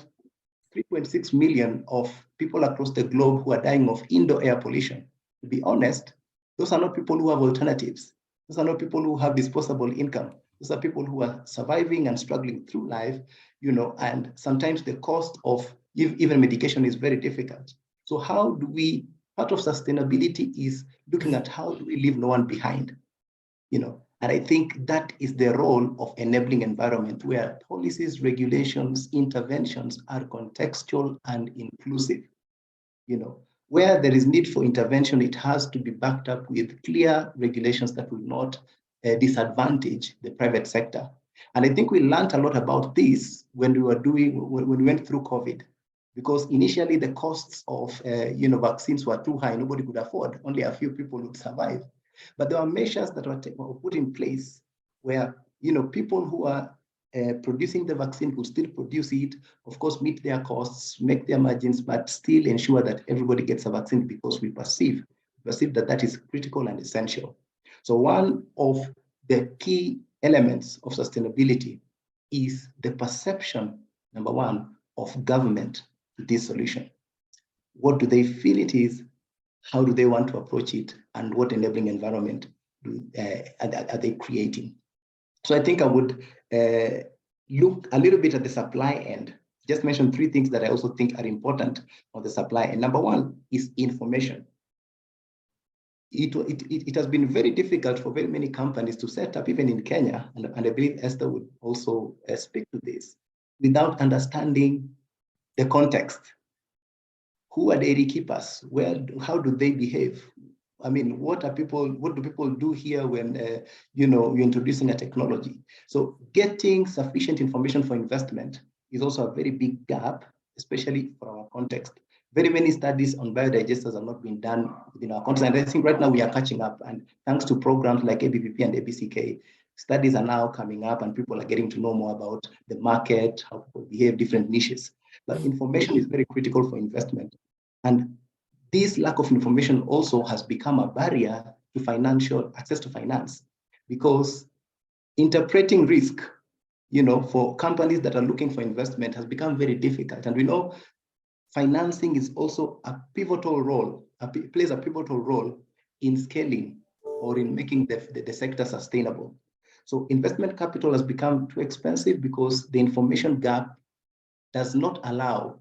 Speaker 6: 3.6 million of people across the globe who are dying of indoor air pollution, to be honest, those are not people who have alternatives. Those are not people who have disposable income. Those are people who are surviving and struggling through life, and sometimes the cost of even medication is very difficult. So how do we, part of sustainability is looking at how do we leave no one behind, and I think that is the role of enabling environment where policies, regulations, interventions are contextual and inclusive. Where there is need for intervention, it has to be backed up with clear regulations that will not disadvantage the private sector. And I think we learned a lot about this when we went through COVID, because initially the costs of vaccines were too high, nobody could afford, only a few people would survive. But there were measures that were put in place where people who are producing the vaccine could still produce it, of course, meet their costs, make their margins, but still ensure that everybody gets a vaccine, because we perceive that that is critical and essential. So one of the key elements of sustainability is the perception, number one, of government to this solution. What do they feel it is? How do they want to approach it? And what enabling environment are they creating? So I think I would look a little bit at the supply end. Just mention three things that I also think are important on the supply end. Number one is information. It has been very difficult for very many companies to set up, even in Kenya, and I believe Esther would also speak to this, without understanding the context. Who are dairy keepers? How do they behave? I mean, what do people do here when you're introducing a technology? So getting sufficient information for investment is also a very big gap, especially for our context. Very many studies on biodigesters have not been done within our context, and I think right now we are catching up. And thanks to programs like ABPP and ABCK, studies are now coming up, and people are getting to know more about the market, how people behave, different niches. But information is very critical for investment. And this lack of information also has become a barrier to financial access to finance, because interpreting risk, for companies that are looking for investment has become very difficult. And we know financing is also a pivotal role, plays a pivotal role in scaling or in making the sector sustainable. So investment capital has become too expensive because the information gap does not allow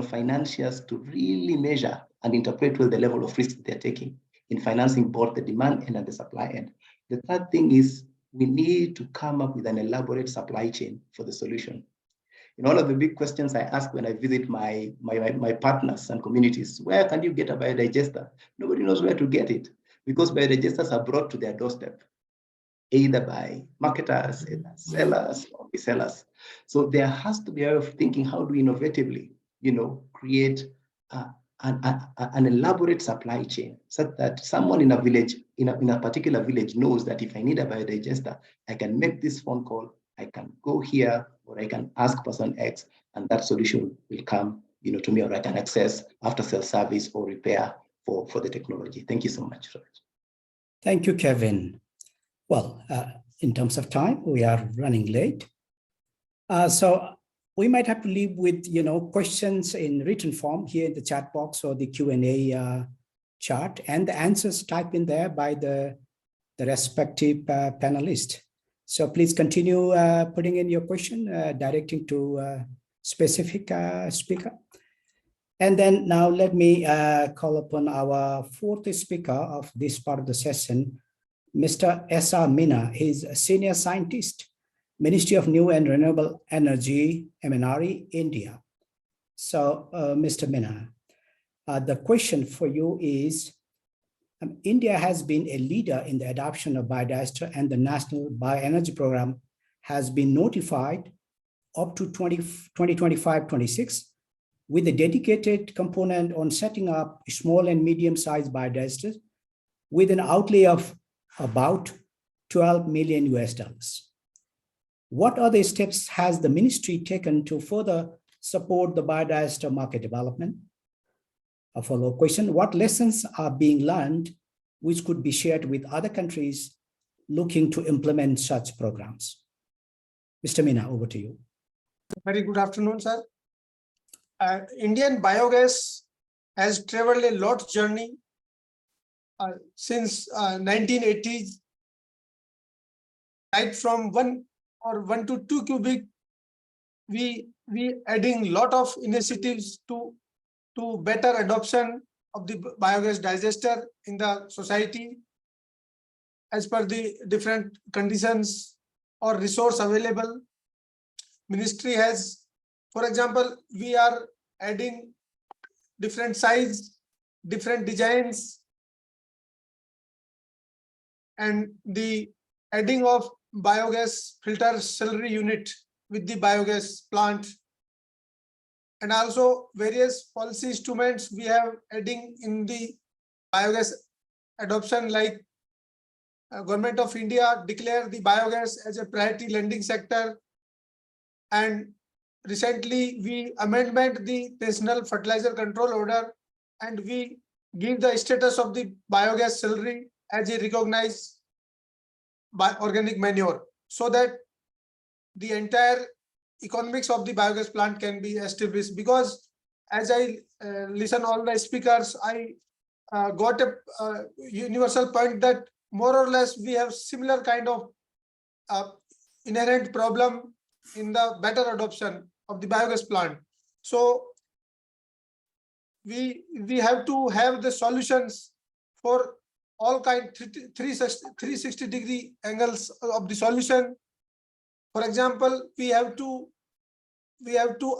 Speaker 6: financiers to really measure and interpret well the level of risk they're taking in financing both the demand end and the supply end. The third thing is we need to come up with an elaborate supply chain for the solution. One of the big questions I ask when I visit my partners and communities, where can you get a biodigester? Nobody knows where to get it, because biodigesters are brought to their doorstep, either by marketers, sellers, or resellers. So there has to be a way of thinking, how do we innovatively, create an elaborate supply chain, such that someone in a village, in a particular village, knows that if I need a biodigester, I can make this phone call, I can go here, or I can ask person X, and that solution will come, to me, or I can access after-sales service or repair for the technology. Thank you so much.
Speaker 3: Thank you, Kevin. Well, in terms of time, we are running late. So we might have to leave with, questions in written form here in the chat box or the Q&A chart, and the answers typed in there by the respective panelists. So please continue putting in your question, directing to specific speaker. And then now let me call upon our fourth speaker of this part of the session, Mr. S.R. Mina. He's a senior scientist, Ministry of New and Renewable Energy, MNRE, India. So, Mr. Mina, the question for you is, India has been a leader in the adoption of biodigester, and the National Bioenergy Program has been notified up to 2025-26 with a dedicated component on setting up small and medium-sized biodigesters with an outlay of about $12 million. What other steps has the ministry taken to further support the biodigester market development? A follow-up question, what lessons are being learned which could be shared with other countries looking to implement such programs? Mr. Mina, over to you.
Speaker 7: Very good afternoon, sir. Indian biogas has traveled a lot journey since 1980s, right from 1 to 2 cubic we adding lot of initiatives to better adoption of the biogas digester in the society as per the different conditions or resource available. Ministry has, for example, we are adding different size, different designs, and the adding of biogas filter slurry unit with the biogas plant, and also various policy instruments we have adding in the biogas adoption, like Government of India declared the biogas as a priority lending sector, and recently we amendment the National Fertilizer Control Order, and we give the status of the biogas slurry as a recognized by organic manure, so that the entire economics of the biogas plant can be established. Because as I listen all the speakers, I got a universal point that more or less we have similar kind of inherent problem in the better adoption of the biogas plant. So we have to have the solutions for all kind 360-degree angles of the solution. For example, we have to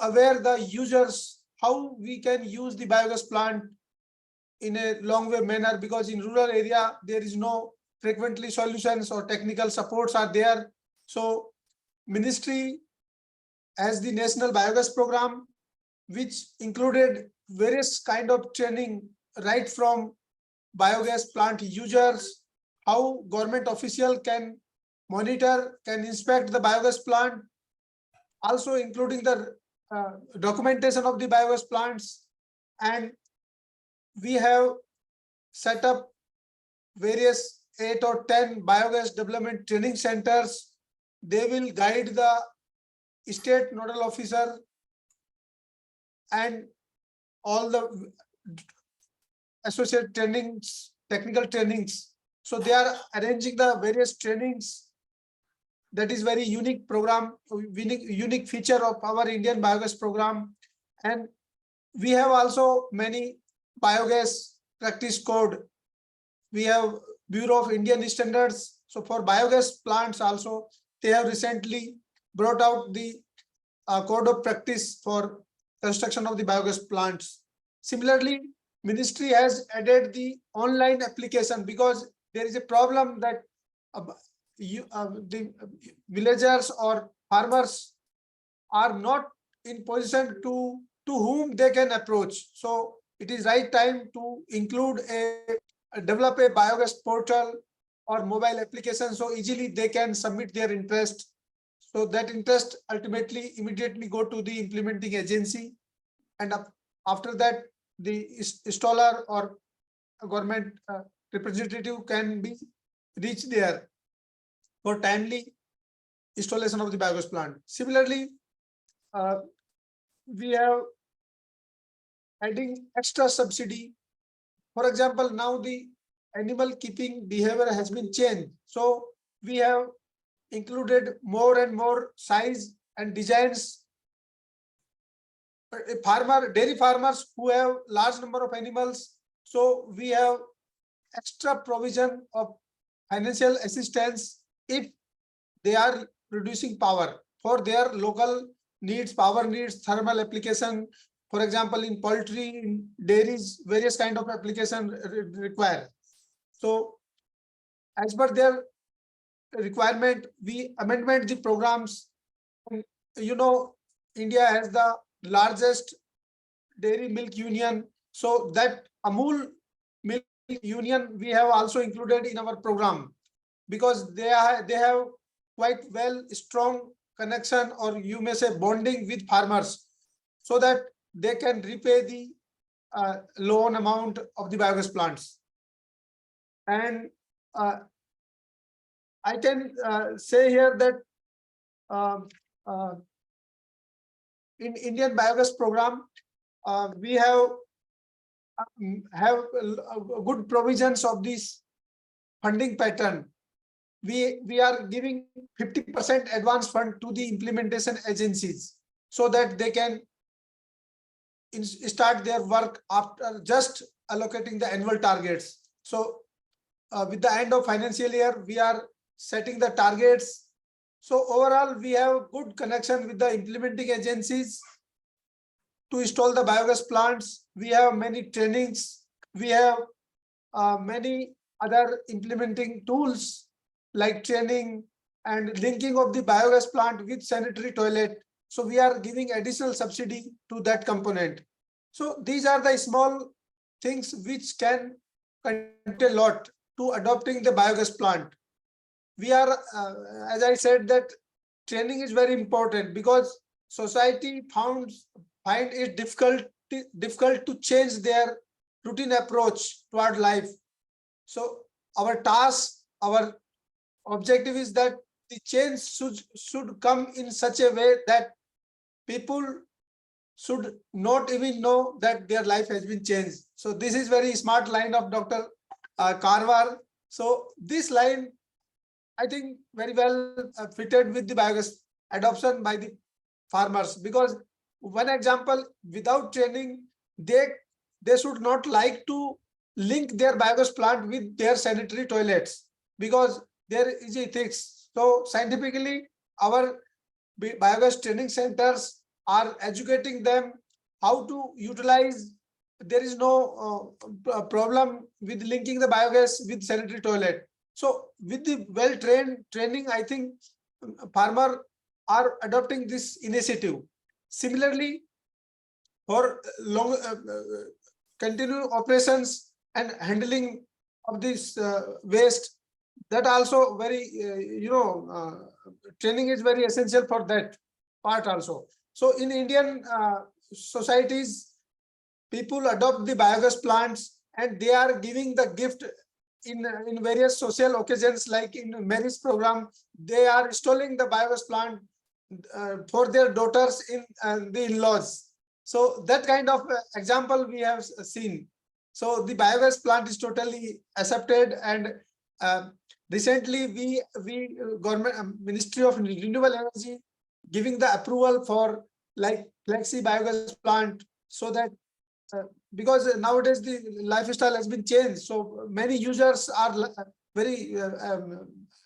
Speaker 7: aware the users how we can use the biogas plant in a long way manner, because in rural area there is no frequently solutions or technical supports are there. So ministry has the National Biogas Program, which included various kind of training, right from biogas plant users, how government official can monitor, can inspect the biogas plant, also including the documentation of the biogas plants. And we have set up various 8 or 10 biogas development training centers. They will guide the state nodal officer and all the associate trainings, technical trainings. So they are arranging the various trainings. That is very unique program, unique feature of our Indian biogas program. And we have also many biogas practice code. We have Bureau of Indian Standards. So for biogas plants also, they have recently brought out the code of practice for construction of the biogas plants. Similarly, ministry has added the online application, because there is a problem that the villagers or farmers are not in position to whom they can approach. So it is right time to include develop a biogas portal or mobile application, so easily they can submit their interest. So that interest ultimately immediately go to the implementing agency, and after that the installer or government representative can be reached there for timely installation of the biogas plant. Similarly, we have adding extra subsidy. For example, now the animal keeping behavior has been changed. So we have included more and more size and designs. Dairy farmers who have large number of animals, so we have extra provision of financial assistance if they are producing power for their local needs, power needs, thermal application. For example, in poultry, in dairies, various kind of application require. So as per their requirement, we amendment the programs. And, you know, India has the largest dairy milk union, so that Amul milk union we have also included in our program, because they have quite well strong connection, or you may say bonding with farmers, so that they can repay the loan amount of the biogas plants. And I can say here that in Indian biogas program, we have good provisions of this funding pattern. We are giving 50% advance fund to the implementation agencies. so that they can start their work after just allocating the annual targets. So with the end of financial year, we are setting the targets. So overall, we have good connection with the implementing agencies to install the biogas plants. We have many trainings. We have many other implementing tools like training and linking of the biogas plant with sanitary toilet. So we are giving additional subsidy to that component. So these are the small things which can contribute a lot to adopting the biogas plant. We are, as I said, that training is very important because society find it difficult to change their routine approach toward life. So our task, our objective is that the change should come in such a way that people should not even know that their life has been changed. So this is very smart line of Dr. Karwar. So this line, I think, very well fitted with the biogas adoption by the farmers, because one example, without training, they should not like to link their biogas plant with their sanitary toilets because there is ethics. So scientifically, our biogas training centers are educating them how to utilize. There is no problem with linking the biogas with sanitary toilet. So with the well-trained training, I think farmers are adopting this initiative. Similarly, for long continued operations and handling of this waste, that also very training is very essential for that part also. So in Indian societies, people adopt the biogas plants and they are giving the gift in various social occasions, like in marriage program. They are installing the biogas plant for their daughters in the in-laws. So that kind of example we have seen. So the biogas plant is totally accepted, and recently we government Ministry of Renewable Energy giving the approval for like flexi biogas plant, so that because nowadays the lifestyle has been changed, so many users are very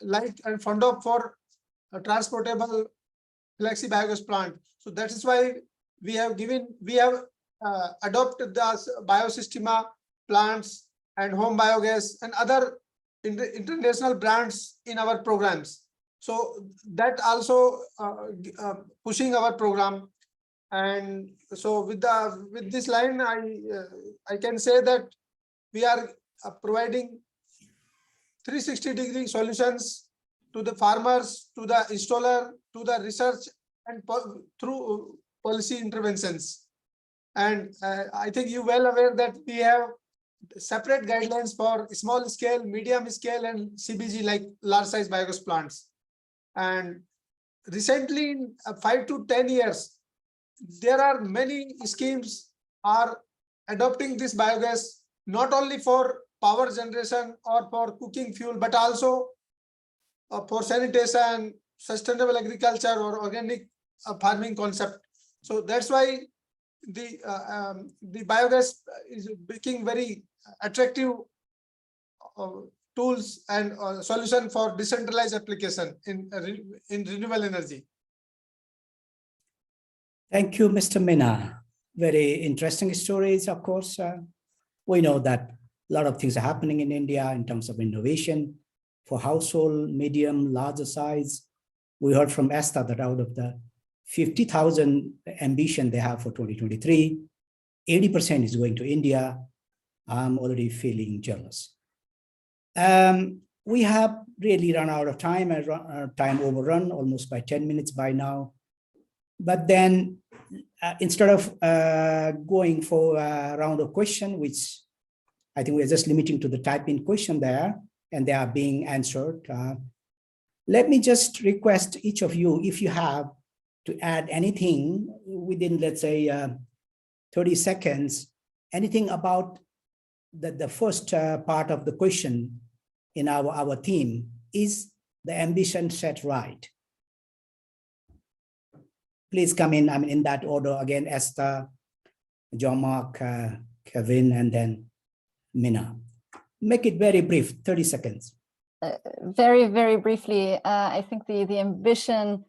Speaker 7: like and fond of for transportable flexi biogas plant. So that is why we have adopted the biosystema plants and home biogas and other international brands in our programs. So that also pushing our program. And so with this line, I can say that we are providing 360-degree solutions to the farmers, to the installer, to the research, and through policy interventions. And I think you're well aware that we have separate guidelines for small scale, medium scale, and CBG, like large size biogas plants. And recently, in 5 to 10 years, there are many schemes are adopting this biogas, not only for power generation or for cooking fuel, but also for sanitation, sustainable agriculture, or organic farming concept. So that's why the biogas is making very attractive tools and solution for decentralized application in renewable energy.
Speaker 3: Thank you, Mr. Mina. Very interesting stories, of course. We know that a lot of things are happening in India in terms of innovation for household, medium, larger size. We heard from Esther that out of the 50,000 ambition they have for 2023, 80% is going to India. I'm already feeling jealous. We have really run out of time, time overrun almost by 10 minutes by now. But then instead of going for a round of question, which I think we're just limiting to the type-in question there, and they are being answered. Let me just request each of you, if you have to add anything within, let's say, 30 seconds, anything about the first part of the question in our theme, is the ambition set right? please come in, I mean, in that order again, Esther, Jean-Marc, Kevin, and then Mina. Make it very brief, 30 seconds.
Speaker 4: Very, very briefly, I think the ambition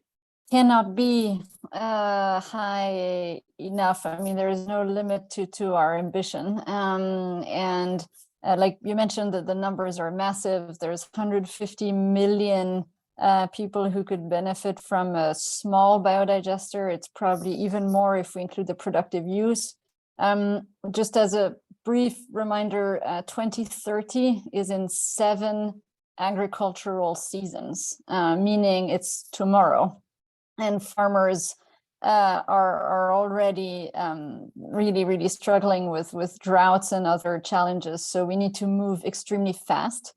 Speaker 4: cannot be high enough. I mean, there is no limit to our ambition. Like you mentioned, that the numbers are massive. There's 150 million people who could benefit from a small biodigester. It's probably even more if we include the productive use. Just as a brief reminder, 2030 is in 7 agricultural seasons, meaning it's tomorrow. And farmers are already really struggling with droughts and other challenges. So we need to move extremely fast.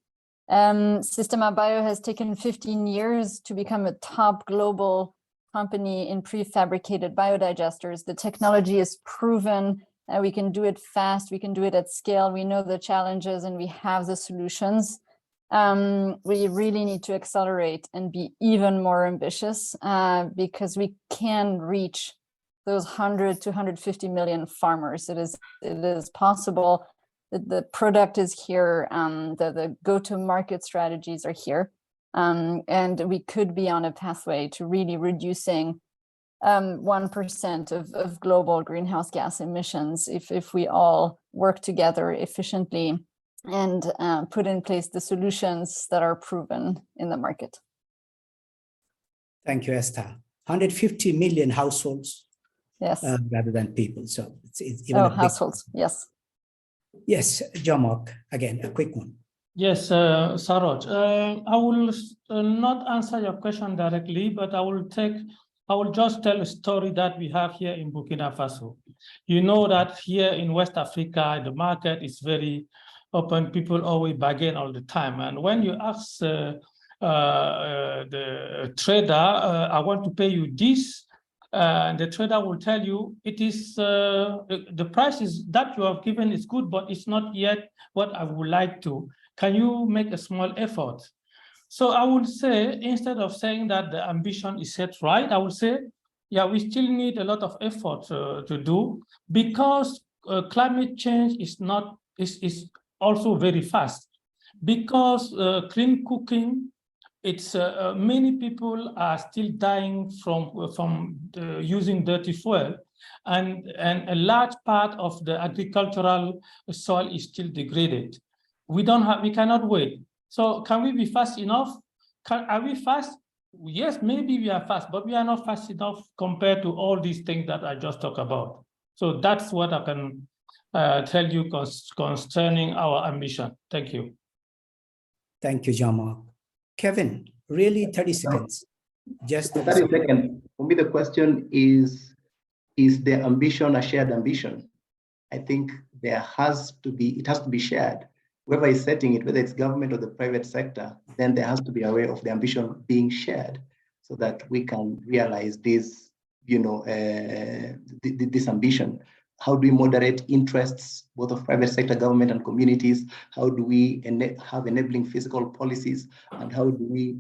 Speaker 4: Systema Bio has taken 15 years to become a top global company in prefabricated biodigesters. The technology is proven. We can do it fast. We can do it at scale. We know the challenges and we have the solutions. We really need to accelerate and be even more ambitious because we can reach those 100 to 150 million farmers. It is possible. The product is here. The go-to-market strategies are here. And we could be on a pathway to really reducing 1% of global greenhouse gas emissions if we all work together efficiently and put in place the solutions that are proven in the market.
Speaker 3: Thank you, Esther. 150 million households,
Speaker 4: yes,
Speaker 3: rather than people. So it's even
Speaker 4: households. Yes.
Speaker 3: Yes, Jean-Marc, again, a quick one.
Speaker 5: Yes, Saroj, I will not answer your question directly, but I will just tell a story that we have here in Burkina Faso. You know that here in West Africa, the market is very open. People always bargain all the time. And when you ask the trader, I want to pay you this, the trader will tell you it is the prices that you have given is good, but it's not yet what I would like to. Can you make a small effort? So I would say, instead of saying that the ambition is set right, I would say, yeah, we still need a lot of effort to do, because climate change is also very fast. Because clean cooking, it's many people are still dying from using dirty fuel, and a large part of the agricultural soil is still degraded. We cannot wait. So can we be fast enough? Are we fast? Yes, maybe we are fast, but we are not fast enough compared to all these things that I just talked about. So that's what I can tell you concerning our ambition. Thank you.
Speaker 3: Thank you, Jean-Marc. Kevin, really 30 seconds. Just
Speaker 6: 30 seconds. For me, the question is the ambition a shared ambition? I think it has to be shared. Whoever is setting it, whether it's government or the private sector, then there has to be a way of the ambition being shared so that we can realize this, this ambition. How do we moderate interests, both of private sector, government, and communities? How do we have enabling fiscal policies? And how do we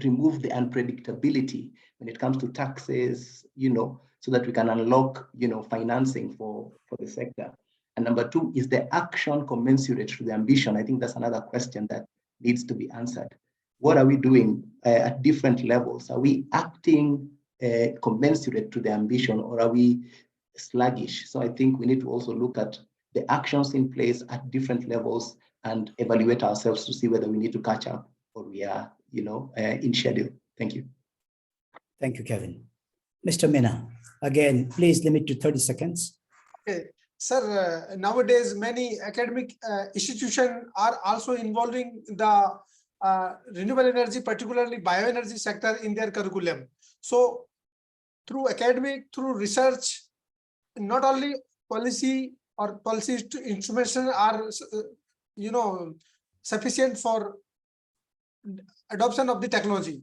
Speaker 6: remove the unpredictability when it comes to taxes, so that we can unlock, financing for the sector? And number 2, is the action commensurate to the ambition? I think that's another question that needs to be answered. What are we doing at different levels? Are we acting commensurate to the ambition, or are we sluggish? So I think we need to also look at the actions in place at different levels and evaluate ourselves to see whether we need to catch up or we are, in schedule. Thank you.
Speaker 3: Thank you, Kevin. Mr. Mina, again, please limit to 30 seconds.
Speaker 7: Okay. Sir, nowadays many academic institutions are also involving the renewable energy, particularly bioenergy sector, in their curriculum. So through academic, through research, not only policy or policy instruments are sufficient for adoption of the technology.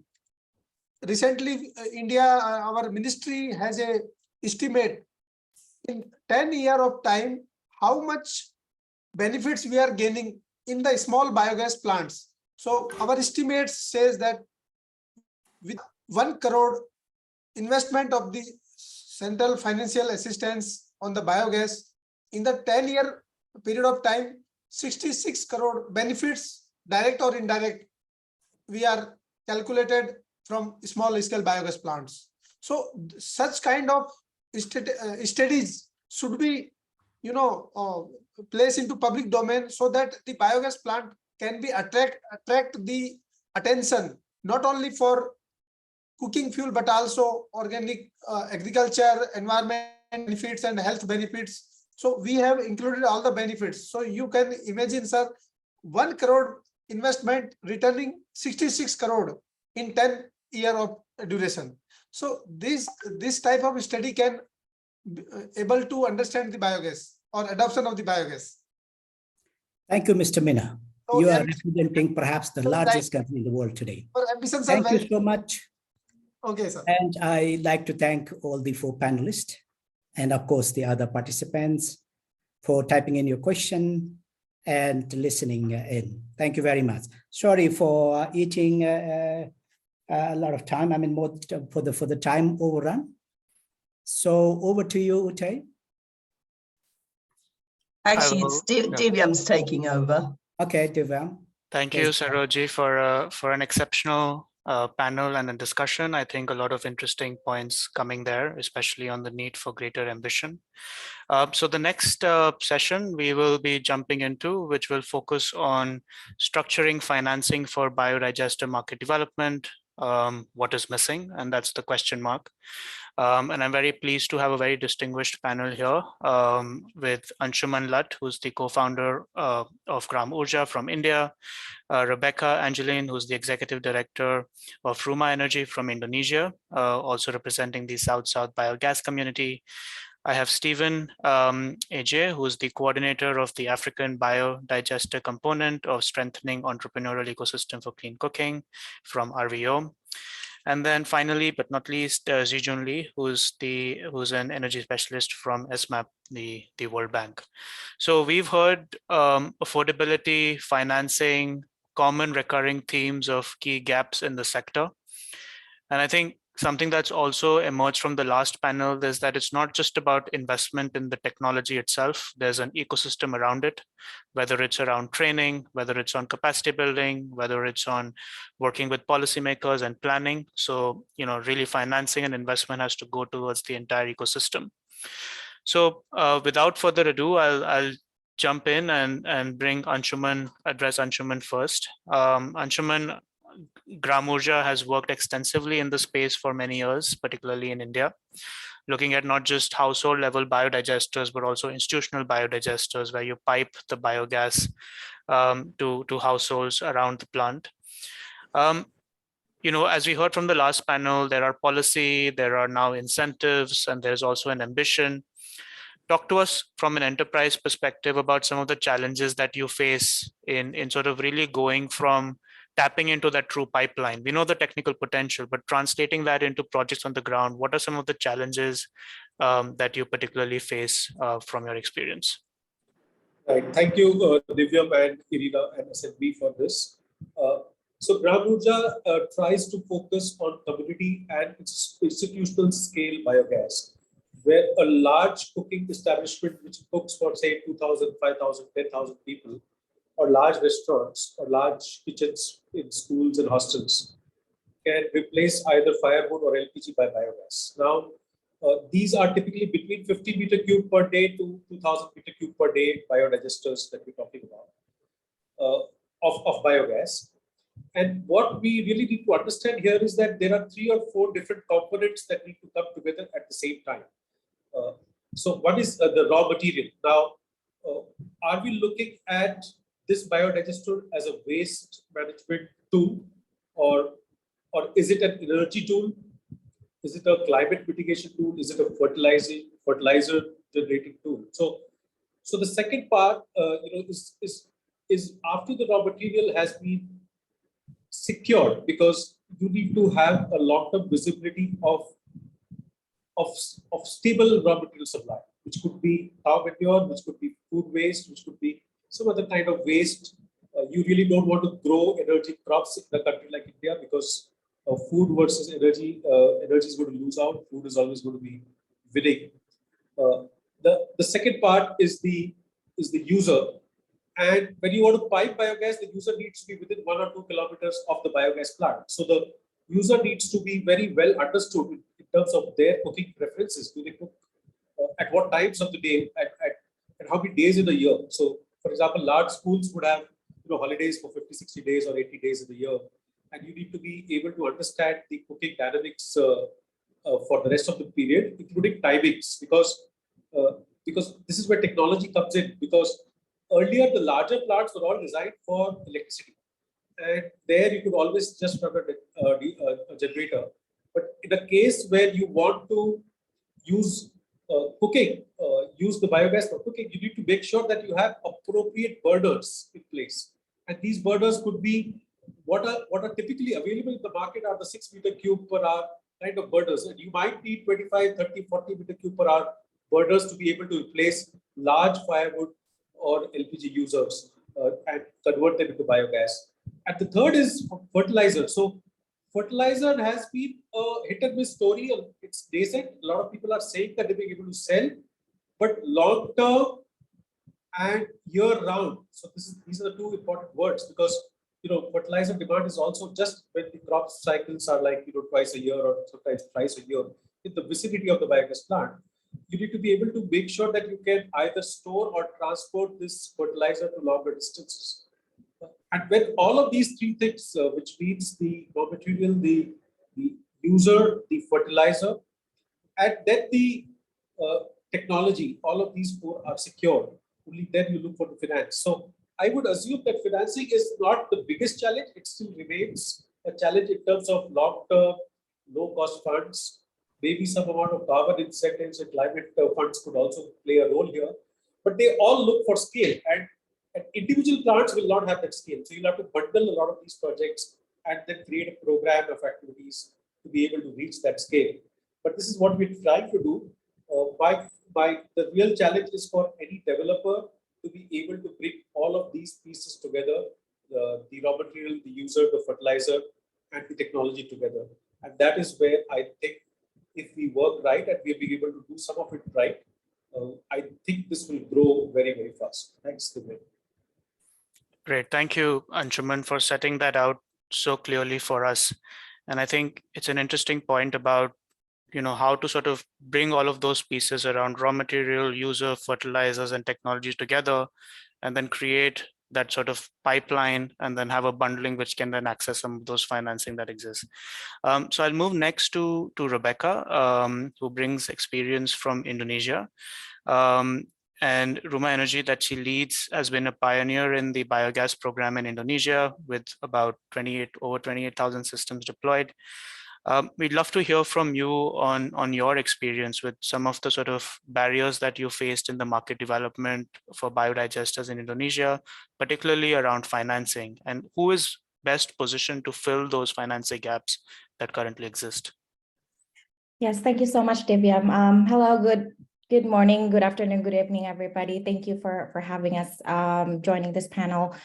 Speaker 7: Recently, India, our ministry has a estimate in 10 years of time how much benefits we are gaining in the small biogas plants. So our estimate says that with 1 crore investment of the central financial assistance on the biogas in the 10-year period of time, 66 crore benefits, direct or indirect, we are calculated from small scale biogas plants. So such kind of studies should be, placed into public domain so that the biogas plant can be attract the attention, not only for cooking fuel, but also organic agriculture, environment benefits and health benefits. So we have included all the benefits. So you can imagine, sir, 1 crore investment returning 66 crore in 10 year of duration. So this type of study can be able to understand the biogas or adoption of the biogas.
Speaker 3: Thank you, Mr. Mina.
Speaker 7: So,
Speaker 3: You are representing perhaps the largest country in the world today. Thank you so much.
Speaker 7: Okay, sir.
Speaker 3: And I'd like to thank all the 4 panelists and of course the other participants for typing in your question and listening in. Thank you very much. Sorry for eating a lot of time. I mean, more for the time overrun. So over to you, Uday.
Speaker 1: Actually, it's Divyam's taking over.
Speaker 3: Okay, Divyam.
Speaker 8: Thank you, Saroji, for an exceptional panel and a discussion. I think a lot of interesting points coming there, especially on the need for greater ambition. So the next session we will be jumping into, which will focus on structuring financing for biodigester market development. What is missing? And that's the question mark. And I'm very pleased to have a very distinguished panel here with Anshuman Lat, who's the co-founder of Gram Urja from India, Rebecca Angeline, who's the executive director of Ruma Energy from Indonesia, also representing the South-South biogas community. I have Stephen Ajay, who's the coordinator of the African biodigester component of Strengthening Entrepreneurial Ecosystem for Clean Cooking from RVO. And then finally, but not least, Zijun Lee, who's an energy specialist from SMAP, the World Bank. So we've heard affordability, financing, common recurring themes of key gaps in the sector. And I think something that's also emerged from the last panel is that it's not just about investment in the technology itself. There's an ecosystem around it, whether it's around training, whether it's on capacity building, whether it's on working with policymakers and planning. So, really financing and investment has to go towards the entire ecosystem. So without further ado, I'll jump in and address Anshuman first. Anshuman, Gram Urja has worked extensively in the space for many years, particularly in India, looking at not just household level biodigesters, but also institutional biodigesters where you pipe the biogas to households around the plant. As we heard from the last panel, there are policy, there are now incentives, and there's also an ambition. Talk to us from an enterprise perspective about some of the challenges that you face in sort of really going from tapping into that true pipeline. We know the technical potential, but translating that into projects on the ground, what are some of the challenges that you particularly face from your experience?
Speaker 9: Right. Thank you, Divyam and IRENA and SME for this. So Gram Urja tries to focus on community and institutional scale biogas, where a large cooking establishment which cooks for say 2,000, 5,000, 10,000 people, or large restaurants or large kitchens in schools and hostels can replace either firewood or LPG by biogas. Now, these are typically between 50 meter cube per day to 2,000 meter cube per day biodigesters that we're talking about of biogas. And what we really need to understand here is that there are 3 or 4 different components that need to come together at the same time. So what is the raw material? Now, are we looking at this biodigester as a waste management tool, or is it an energy tool? Is it a climate mitigation tool? Is it a fertilizer generating tool? So the second part, is after the raw material has been secured, because you need to have a long-term visibility of stable raw material supply, which could be cow manure, which could be food waste, which could be some other kind of waste. You really don't want to grow energy crops in a country like India because food versus energy. Energy is going to lose out. Food is always going to be winning. The second part is the user. And when you want to pipe biogas, the user needs to be within 1 or 2 kilometers of the biogas plant. So the user needs to be very well understood in terms of their cooking preferences. Do they cook at what times of the day, and how many days in a year? So, for example, large schools would have holidays for 50, 60 days or 80 days in the year, and you need to be able to understand the cooking dynamics for the rest of the period, including timings, because this is where technology comes in. Because earlier, the larger plants were all designed for electricity, and there you could always just run a generator. But in a case where you want to use use the biogas for cooking, you need to make sure that you have appropriate burners in place. And these burners could be what are typically available in the market are the 6 meter cube per hour kind of burners. And you might need 25, 30, 40 meter cube per hour burners to be able to replace large firewood or LPG users and convert them into biogas. And the third is fertilizer. So fertilizer has been a hit and miss story. It's nascent. A lot of people are saying that they'll be able to sell, but long term and year round. So these are the two important words, because fertilizer demand is also just when the crop cycles are like twice a year or sometimes thrice a year in the vicinity of the biogas plant. You need to be able to make sure that you can either store or transport this fertilizer to longer distances. And when all of these three things, which means the raw material, the user, the fertilizer, and then the technology, all of these four are secure, only then you look for the finance. So I would assume that financing is not the biggest challenge. It still remains a challenge in terms of long-term, low-cost funds. Maybe some amount of carbon incentives and climate funds could also play a role here. But they all look for scale. And individual plants will not have that scale. So you'll have to bundle a lot of these projects and then create a program of activities to be able to reach that scale. But this is what we're trying to do. The real challenge is for any developer to be able to bring all of these pieces together, the raw material, the user, the fertilizer, and the technology together. And that is where I think if we work right and we'll be able to do some of it right, I think this will grow very, very fast. Thanks, Divya.
Speaker 8: Great. Thank you, Anshuman, for setting that out so clearly for us. And I think it's an interesting point about how to sort of bring all of those pieces around raw material, user, fertilizers, and technologies together, and then create that sort of pipeline, and then have a bundling which can then access some of those financing that exists. So I'll move next to Rebecca, who brings experience from Indonesia. And Rumah Energy that she leads has been a pioneer in the biogas program in Indonesia with about over 28,000 systems deployed. We'd love to hear from you on your experience with some of the sort of barriers that you faced in the market development for biodigesters in Indonesia, particularly around financing, and who is best positioned to fill those financing gaps that currently exist.
Speaker 10: Yes, thank you so much, Divya. Hello, good morning, good afternoon, good evening, everybody. Thank you for having us joining this panel.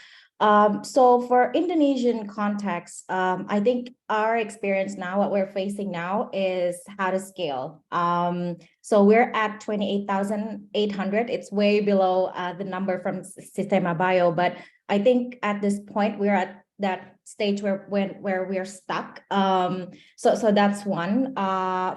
Speaker 10: So for Indonesian context, I think our experience now, what we're facing now is how to scale. So we're at 28,800. It's way below the number from Sistema Bio, but I think at this point we're at that stage where we're stuck. So that's one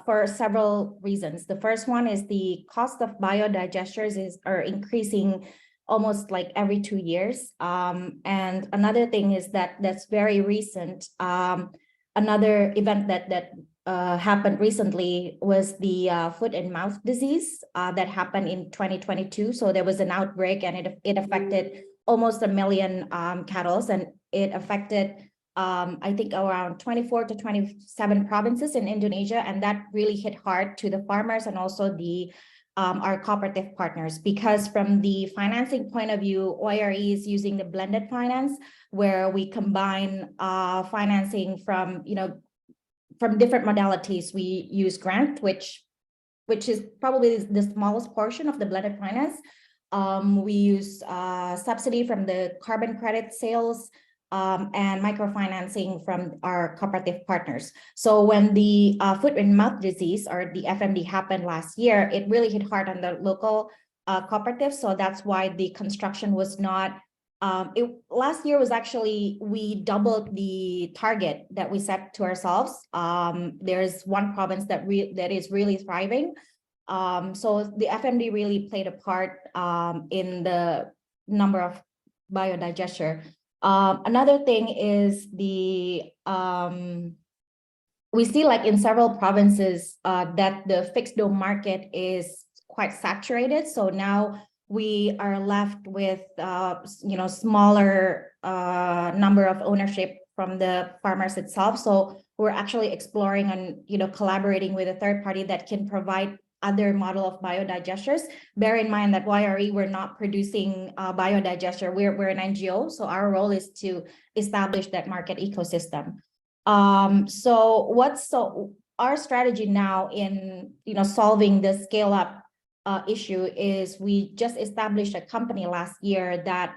Speaker 10: for several reasons. The first one is the cost of biodigesters are increasing almost like every 2 years. And another thing is that's very recent. Another event that happened recently was the foot and mouth disease that happened in 2022. So there was an outbreak, and it affected almost 1 million cattle, and it affected I think around 24 to 27 provinces in Indonesia, and that really hit hard to the farmers and also the our cooperative partners, because from the financing point of view, OIRE is using the blended finance, where we combine financing from different modalities. We use grant, which is probably the smallest portion of the blended finance. We use subsidy from the carbon credit sales. and microfinancing from our cooperative partners. So when the foot and mouth disease, or the FMD, happened last year, it really hit hard on the local cooperatives. So that's why the construction was not, last year was actually, we doubled the target that we set to ourselves. There's one province that is really thriving. So the FMD really played a part in the number of biodigester. Another thing is the we see, like, in several provinces that the fixed dome market is quite saturated. So now we are left with smaller number of ownership from the farmers itself. So we're actually exploring and collaborating with a third party that can provide other model of biodigesters. Bear in mind that YRE, we're not producing biodigester. We're an NGO, so our role is to establish that market ecosystem. So our strategy now in solving the scale up issue is we just established a company last year that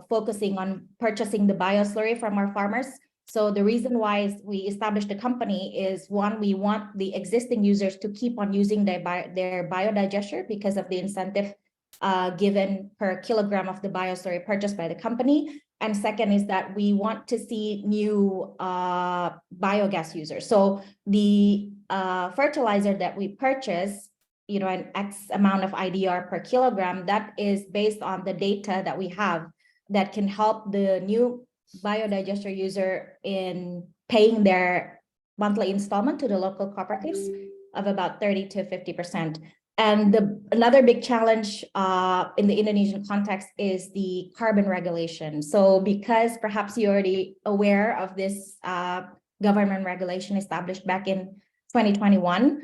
Speaker 10: focusing on purchasing the bioslurry from our farmers. So the reason why we established the company is, one, we want the existing users to keep on using their biodigester because of the incentive given per kilogram of the bioslurry purchased by the company. And second is that we want to see new biogas users. So the fertilizer that we purchase, an X amount of IDR per kilogram, that is based on the data that we have that can help the new biodigester user in paying their monthly installment to the local cooperatives of about 30 to 50%. And another big challenge in the Indonesian context is the carbon regulation. So because perhaps you're already aware of this government regulation established back in 2021,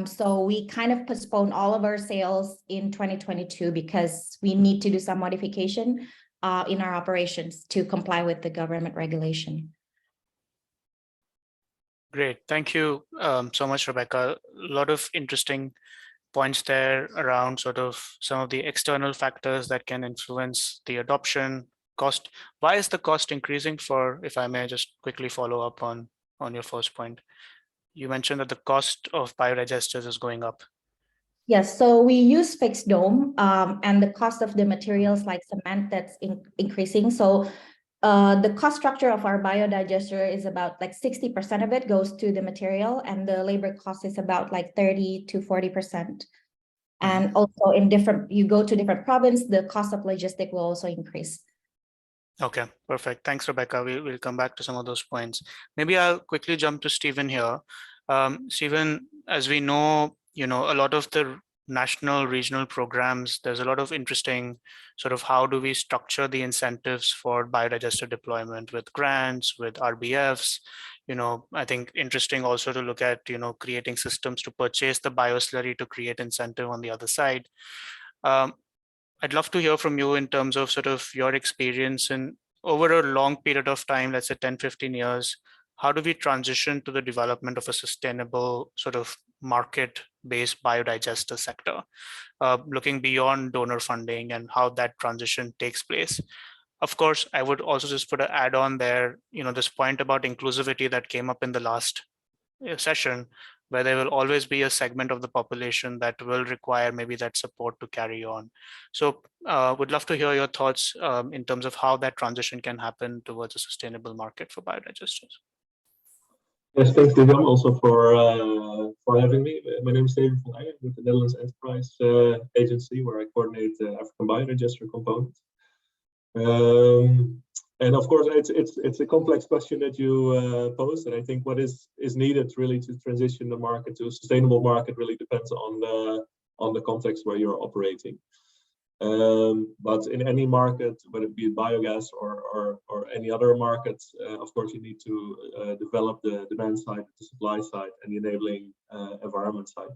Speaker 10: so we kind of postponed all of our sales in 2022 because we need to do some modification in our operations to comply with the government regulation.
Speaker 8: Great, thank you so much, Rebecca. A lot of interesting points there around sort of some of the external factors that can influence the adoption, cost. Why is the cost increasing for, if I may just quickly follow up on your first point? You mentioned that the cost of biodigesters is going up.
Speaker 10: Yes, so we use fixed dome and the cost of the materials like cement that's increasing. So the cost structure of our biodigester is about like 60% of it goes to the material, and the labor cost is about like 30 to 40%. And also you go to different province, the cost of logistic will also increase. Okay, perfect. Thanks, Rebecca. We'll come back to some of those points. Maybe I'll quickly jump to Stephen here. Stephen, as we know, a lot of the national regional programs, there's a lot of interesting sort of how do we structure the incentives for biodigester deployment with grants, with RBFs. I think interesting also to look at, creating systems to purchase the bioslurry to create incentive on the other side. I'd love to hear from you in terms of sort of your experience in over a long period of time, let's say 10, 15 years, how do we transition to the development of a sustainable sort of market-based biodigester sector, looking beyond donor funding and how that transition takes place? Of course, I would also just put an add-on there, this point about inclusivity that came up in the last session, where there will always be a segment of the population that will require maybe that support to carry on. So would love to hear your thoughts in terms of how that transition can happen towards a sustainable market for biodigesters.
Speaker 11: Yes, thanks, Divya, also for having me. My name is Steven van Eijen with the Netherlands Enterprise Agency, where I coordinate the African biodigester component. And of course, it's a complex question that you posed, and I think what is needed really to transition the market to a sustainable market really depends on the context where you're operating. But in any market, whether it be biogas or any other market, of course, you need to develop the demand side, the supply side, and the enabling environment side.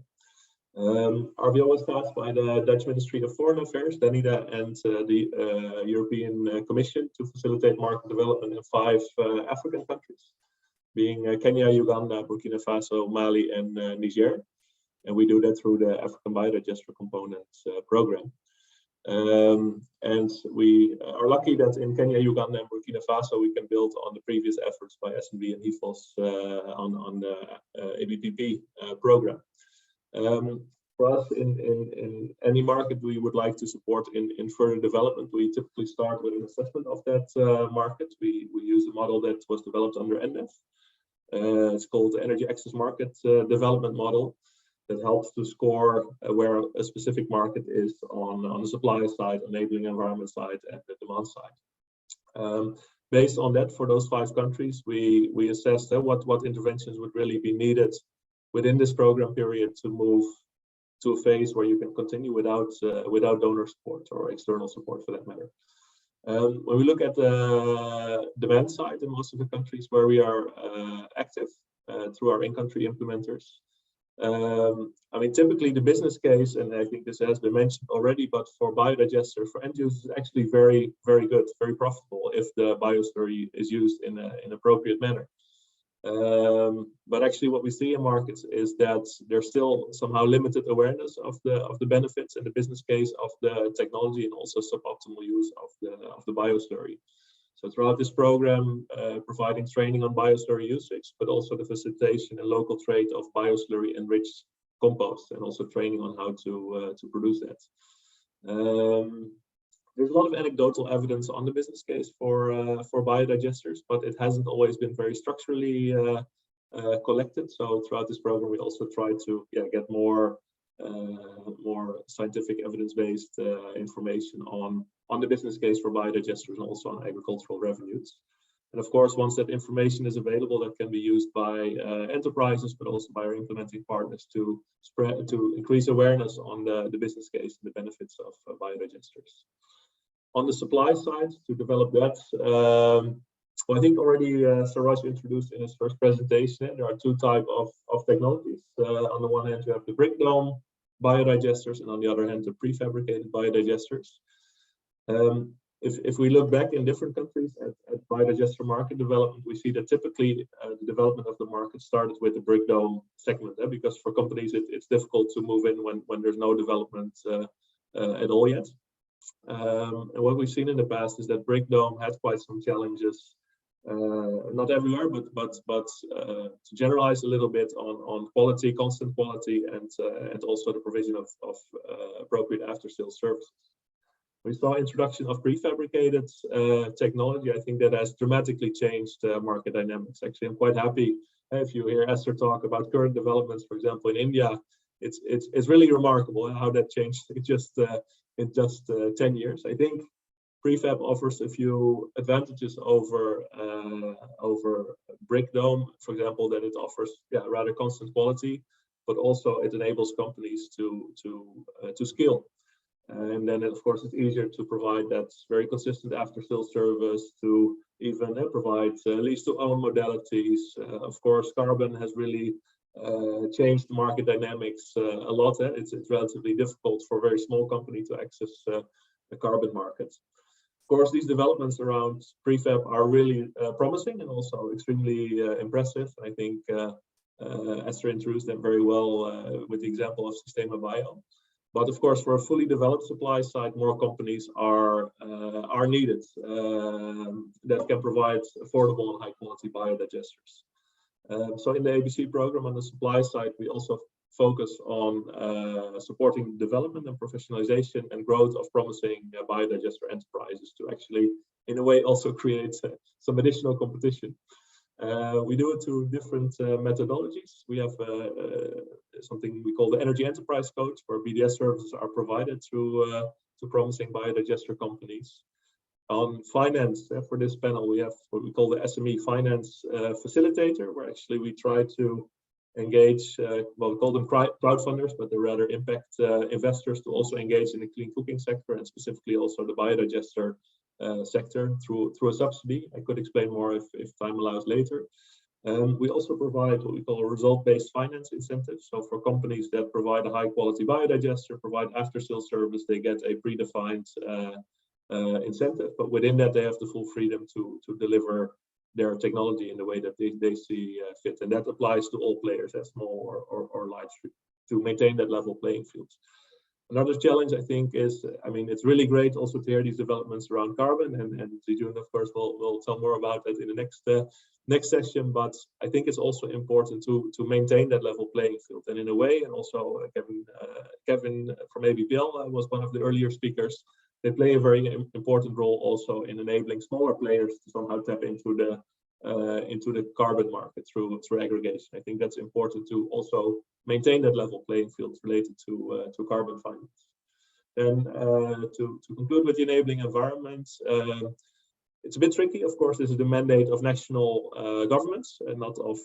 Speaker 11: RVO was tasked by the Dutch Ministry of Foreign Affairs, DANIDA, and the European Commission to facilitate market development in 5 African countries, being Kenya, Uganda, Burkina Faso, Mali, and Niger. And we do that through the African Biodigester Components program. And we are lucky that in Kenya, Uganda, and Burkina Faso, we can build on the previous efforts by SMB and HIFOS on the ABPP program. For us, in any market we would like to support in further development, we typically start with an assessment of that market. We use a model that was developed under NDEF. It's called the Energy Access Market Development Model, that helps to score where a specific market is on the supply side, enabling environment side, and the demand side. Based on that, for those 5 countries, we assessed what interventions would really be needed within this program period to move to a phase where you can continue without donor support or external support for that matter. When we look at the demand side in most of the countries where we are active through our in-country implementers, I mean, typically the business case, and I think this has been mentioned already, but for biodigester, for end users, is actually very, very good, very profitable if the bioslurry is used in an appropriate manner. But actually what we see in markets is that there's still somehow limited awareness of the benefits and the business case of the technology, and also suboptimal use of the bioslurry. So throughout this program, providing training on bioslurry usage, but also the facilitation and local trade of bioslurry enriched compost, and also training on how to produce that. There's a lot of anecdotal evidence on the business case for biodigesters, but it hasn't always been very structurally collected. So throughout this program, we also try to get more scientific evidence-based information on the business case for biodigesters, and also on agricultural revenues. And of course, once that information is available, that can be used by enterprises, but also by our implementing partners to increase awareness on the business case and the benefits of biodigesters. On the supply side, to develop that, well, I think already Saroj introduced in his first presentation, there are 2 types of technologies. On the one hand, you have the brick dome biodigesters, and on the other hand, the prefabricated biodigesters. If we look back in different countries at biodigester market development, we see that typically the development of the market started with the brick dome segment, because for companies it's difficult to move in when there's no development at all yet. And what we've seen in the past is that brick dome had quite some challenges, not everywhere, but to generalize a little bit on quality, constant quality, and also the provision of appropriate after-sales services. We saw introduction of prefabricated technology. I think that has dramatically changed market dynamics. Actually, I'm quite happy if you hear Esther talk about current developments, for example, in India. It's really remarkable how that changed in just 10 years. I think prefab offers a few advantages over brick dome, for example, that it offers rather constant quality, but also it enables companies to scale. And then, of course, it's easier to provide that very consistent after-sales service, to even provide lease-to-own modalities. Of course, carbon has really changed the market dynamics a lot. It's relatively difficult for a very small company to access the carbon market. Of course, these developments around prefab are really promising and also extremely impressive. I think Esther introduced them very well with the example of Systema Bio. But of course, for a fully developed supply side, more companies are needed that can provide affordable and high quality biodigesters. So in the ABC program on the supply side, we also focus on supporting development and professionalization and growth of promising biodigester enterprises to actually, in a way, also create some additional competition. We do it through different methodologies. We have something we call the Energy Enterprise Coach, where BDS services are provided to promising biodigester companies. On finance, for this panel, we have what we call the SME finance facilitator, where actually we try to engage, well, we call them crowdfunders, but they're rather impact investors to also engage in the clean cooking sector, and specifically also the biodigester sector through a subsidy. I could explain more if time allows later. We also provide what we call a result-based finance incentive. So for companies that provide a high-quality biodigester, provide after-sales service, they get a predefined incentive, but within that they have the full freedom to deliver their technology in the way that they see fit, and that applies to all players, as small or large, to maintain that level playing field. Another challenge, I think, is, I mean, it's really great also to hear these developments around carbon, and Zijun, of course, will tell more about that in the next session. But I think it's also important to maintain that level playing field. And in a way, and also Kevin from ABPL was one of the earlier speakers. They play a very important role also in enabling smaller players to somehow tap into the carbon market through aggregation. I think that's important to also maintain that level playing field related to carbon finance. Then to conclude with the enabling environment, it's a bit tricky. Of course, this is the mandate of national governments and not of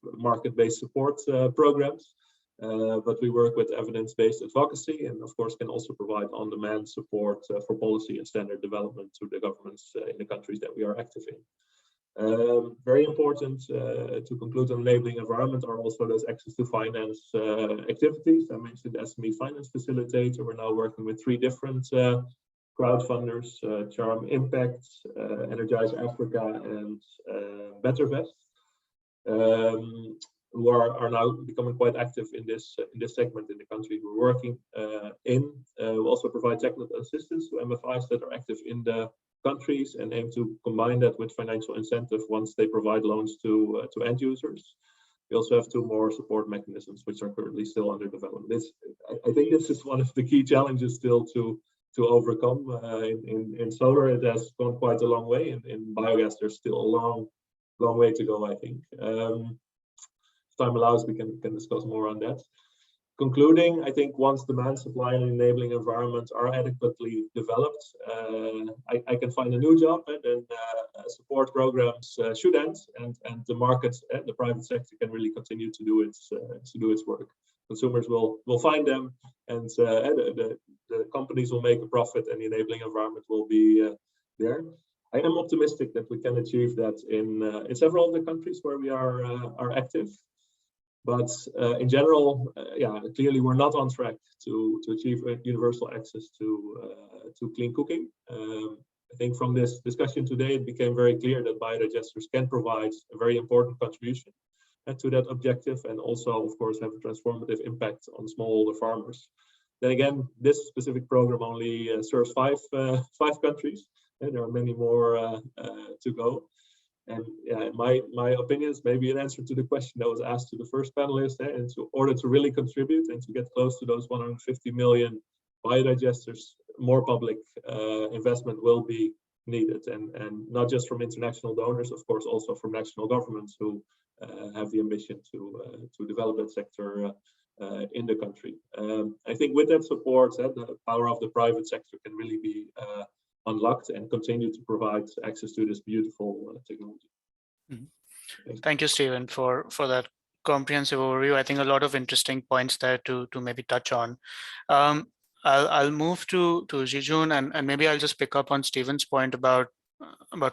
Speaker 11: market-based support programs. But we work with evidence-based advocacy, and of course can also provide on-demand support for policy and standard development to the governments in the countries that we are active in. Very important to conclude on enabling environment are also those access to finance activities. I mentioned SME finance facilitator. We're now working with 3 different crowdfunders, Charm Impact, Energize Africa, and BetterVest, who are now becoming quite active in this segment in the country we're working in. We also provide technical assistance to MFIs that are active in the countries and aim to combine that with financial incentive once they provide loans to end users. We also have 2 more support mechanisms which are currently still under development. I think this is one of the key challenges still to overcome. In solar, it has gone quite a long way. In biogas, there's still a long way to go, I think. If time allows, we can discuss more on that. Concluding, I think once demand, supply, and enabling environments are adequately developed, I can find a new job, and then support programs should end, and the market and the private sector can really continue to do its work. Consumers will find them, and the companies will make a profit, and the enabling environment will be there. I am optimistic that we can achieve that in several of the countries where we are active. But in general, clearly we're not on track to achieve universal access to clean cooking. I think from this discussion today, it became very clear that biodigesters can provide a very important contribution to that objective, and also, of course, have a transformative impact on smallholder farmers. Then again, this specific program only serves five countries, and there are many more to go. And my opinion is maybe an answer to the question that was asked to the first panelist. In order to really contribute and to get close to those 150 million biodigesters, more public investment will be needed, and not just from international donors, of course, also from national governments who have the ambition to develop that sector in the country. I think with that support, the power of the private sector can really be unlocked and continue to provide access to this beautiful technology.
Speaker 8: Mm-hmm. Thank you, Stephen, for that comprehensive overview. I think a lot of interesting points there to maybe touch on. I'll move to Zijun, and maybe I'll just pick up on Stephen's point about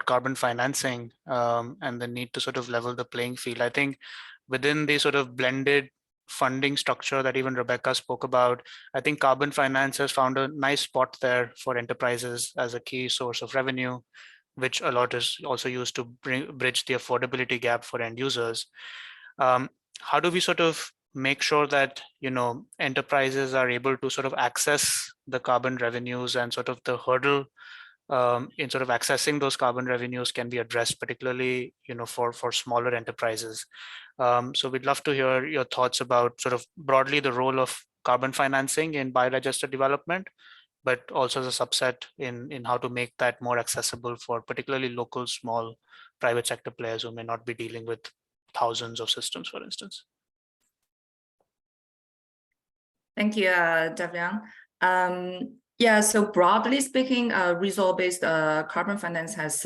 Speaker 8: carbon financing and the need to sort of level the playing field. I think within the sort of blended funding structure that even Rebecca spoke about, I think carbon finance has found a nice spot there for enterprises as a key source of revenue, which a lot is also used to bridge the affordability gap for end users. How do we sort of make sure that, you know, enterprises are able to sort of access the carbon revenues, and sort of the hurdle in sort of accessing those carbon revenues can be addressed, particularly, you know, for smaller enterprises? So we'd love to hear your thoughts about sort of broadly the role of carbon financing in biodigester development, but also as a subset in how to make that more accessible for particularly local, small private sector players who may not be dealing with thousands of systems, for instance.
Speaker 12: Thank you, Davian. Yeah, so broadly speaking, resource-based carbon finance has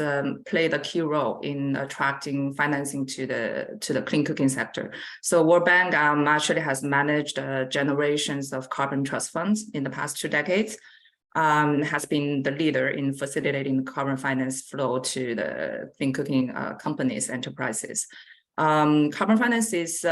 Speaker 12: played a key role in attracting financing to the clean cooking sector. So World Bank actually has managed generations of carbon trust funds in the past 2 decades, has been the leader in facilitating the carbon finance flow to the clean cooking companies, enterprises. Carbon finance is,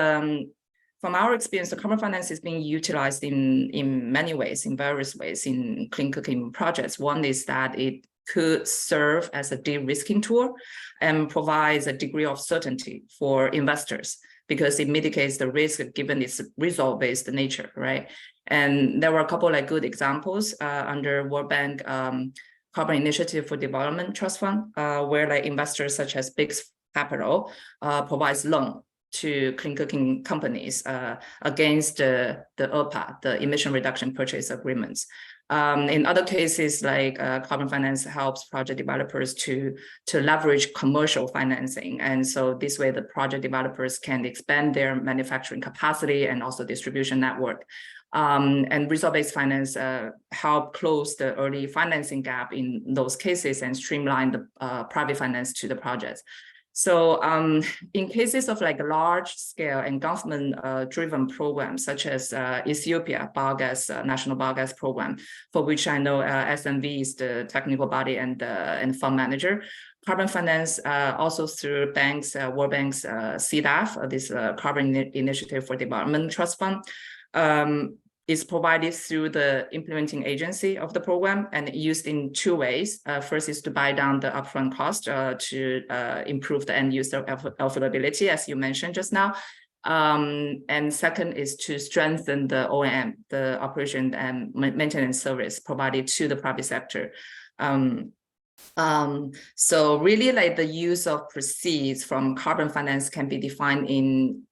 Speaker 12: from our experience, the carbon finance is being utilized in many ways, in various ways in clean cooking projects. One is that it could serve as a de-risking tool and provides a degree of certainty for investors because it mitigates the risk given its result-based nature, right? And there were a couple like good examples under World Bank Carbon Initiative for Development Trust Fund, where like investors such as Big Capital provides loan to clean cooking companies against the ERPA, the emission reduction purchase agreements. In other cases, like carbon finance helps project developers to leverage commercial financing. And so this way the project developers can expand their manufacturing capacity and also distribution network. And result-based finance help close the early financing gap in those cases and streamline the private finance to the projects. So in cases of like large scale and government driven programs such as Ethiopia biogas, National Biogas Program, for which I know SMV is the technical body and fund manager, carbon finance also through banks, World Bank's CDAF, this Carbon Initiative for Development Trust Fund, is provided through the implementing agency of the program and used in two ways. First is to buy down the upfront cost to improve the end user affordability, as you mentioned just now. And second is to strengthen the O&M, the operation and maintenance service provided to the private sector. So really like the use of proceeds from carbon finance can be defined in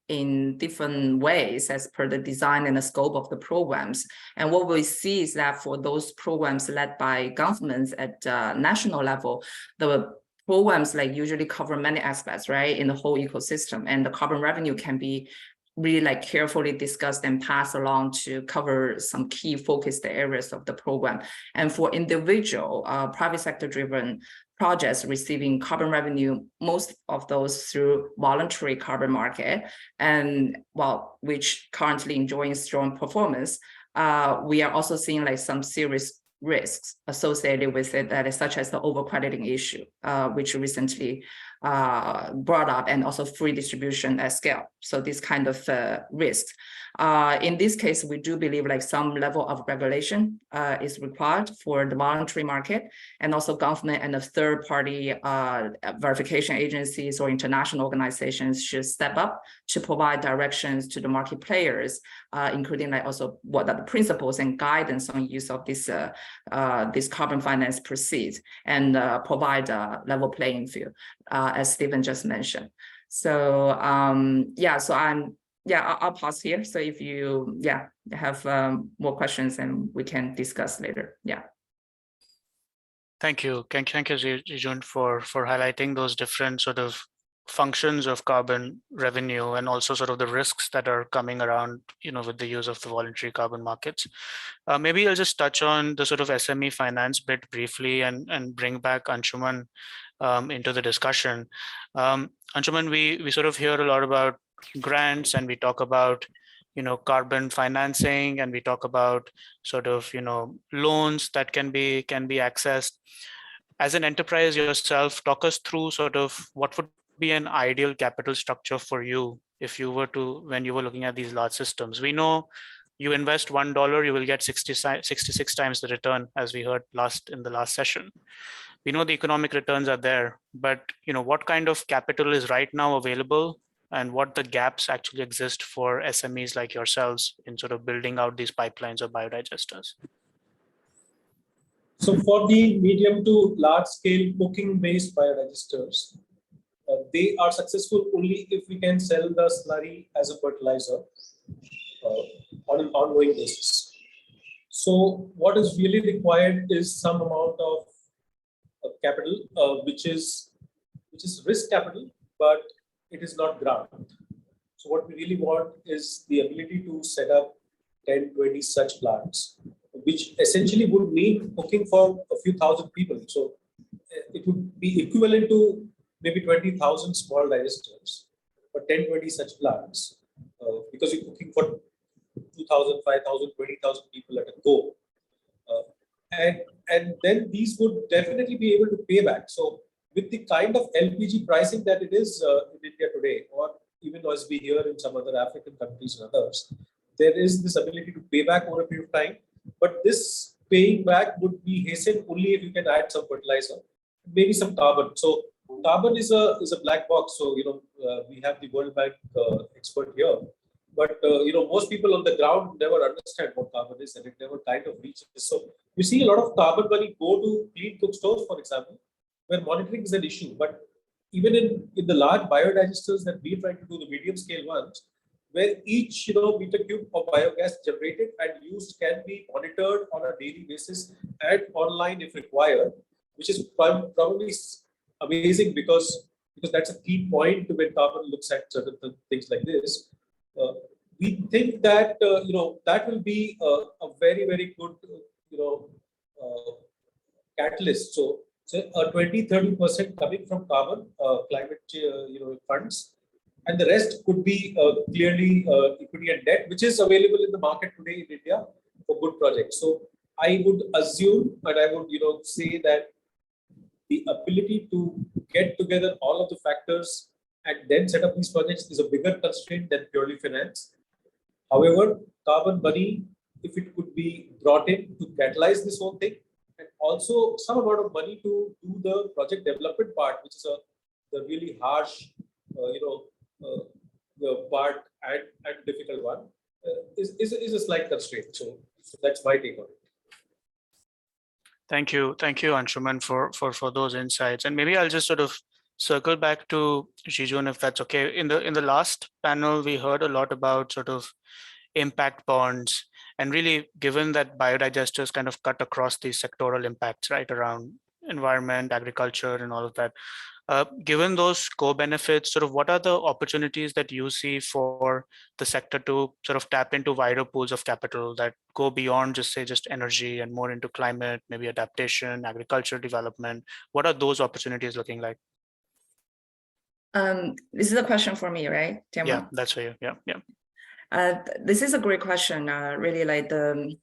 Speaker 12: different ways as per the design and the scope of the programs. And what we see is that for those programs led by governments at national level, the programs like usually cover many aspects, right, in the whole ecosystem, and the carbon revenue can be really like carefully discussed and passed along to cover some key focused areas of the program. And for individual private sector driven projects receiving carbon revenue, most of those through voluntary carbon market, and well, which currently enjoying strong performance, we are also seeing like some serious risks associated with it, that is such as the overcrediting issue, which recently brought up, and also free distribution at scale. So this kind of risks. In this case, we do believe like some level of regulation is required for the voluntary market, and also government and the third party verification agencies or international organizations should step up to provide directions to the market players, including like also what are the principles and guidance on use of this carbon finance proceeds, and provide a level playing field, as Stephen just mentioned. So I'll pause here. So if you have more questions, and we can discuss later. Yeah.
Speaker 8: Thank you, Jijun, for highlighting those different sort of functions of carbon revenue, and also sort of the risks that are coming around, with the use of the voluntary carbon markets. Maybe I'll just touch on the sort of SME finance bit briefly, and bring back Anshuman into the discussion. Anshuman, we sort of hear a lot about grants, and we talk about carbon financing, and we talk about sort of loans that can be accessed. As an enterprise yourself, talk us through sort of what would be an ideal capital structure for you if you were to, when you were looking at these large systems. We know you invest $1, you will get 66 times the return, as we heard in the last session. We know the economic returns are there, but what kind of capital is right now available, and what the gaps actually exist for SMEs like yourselves in sort of building out these pipelines of biodigesters?
Speaker 9: So for the medium to large scale cooking-based biodigesters, they are successful only if we can sell the slurry as a fertilizer on an ongoing basis. So what is really required is some amount of capital, which is risk capital, but it is not grant. So what we really want is the ability to set up 10, 20 such plants, which essentially would mean cooking for a few thousand people. So it would be equivalent to maybe 20,000 small digesters, but 10, 20 such plants, because you're cooking for 2,000, 5,000, 20,000 people at a go. And then these would definitely be able to pay back. So with the kind of LPG pricing that it is in India today, or even as we hear in some other African countries and others, there is this ability to pay back over a period of time. But this paying back would be hastened only if you can add some fertilizer, maybe some carbon. So carbon is a black box. So we have the World Bank expert here, but most people on the ground never understand what carbon is, and it never kind of reaches. So you see a lot of carbon money go to clean cook stores, for example, where monitoring is an issue. But even in the large biodigesters that we try to do, the medium scale ones, where each meter cube of biogas generated and used can be monitored on a daily basis and online if required, which is probably amazing because that's a key point when carbon looks at certain things like this. We think that that will be a very, very good catalyst. So a 20-30% coming from carbon climate funds, and the rest could be clearly equity and debt, which is available in the market today in India for good projects. So I would assume, and I would say that the ability to get together all of the factors and then set up these projects is a bigger constraint than purely finance. However, carbon money, if it could be brought in to catalyze this whole thing, and also some amount of money to do the project development part, which is the really harsh, the part and difficult one, is a slight constraint. So that's my take on it.
Speaker 8: Thank you, Anshuman, for those insights. And maybe I'll just sort of circle back to Jijun, if that's okay. In the last panel, we heard a lot about sort of impact bonds, and really, given that biodigesters kind of cut across these sectoral impacts, right, around environment, agriculture, and all of that. Given those co-benefits, sort of what are the opportunities that you see for the sector to sort of tap into wider pools of capital that go beyond just energy and more into climate, maybe adaptation, agriculture development? What are those opportunities looking like?
Speaker 12: This is a question for me, right, Tianwen?
Speaker 8: Yeah, that's for you. Yeah.
Speaker 12: This is a great question. Really, like the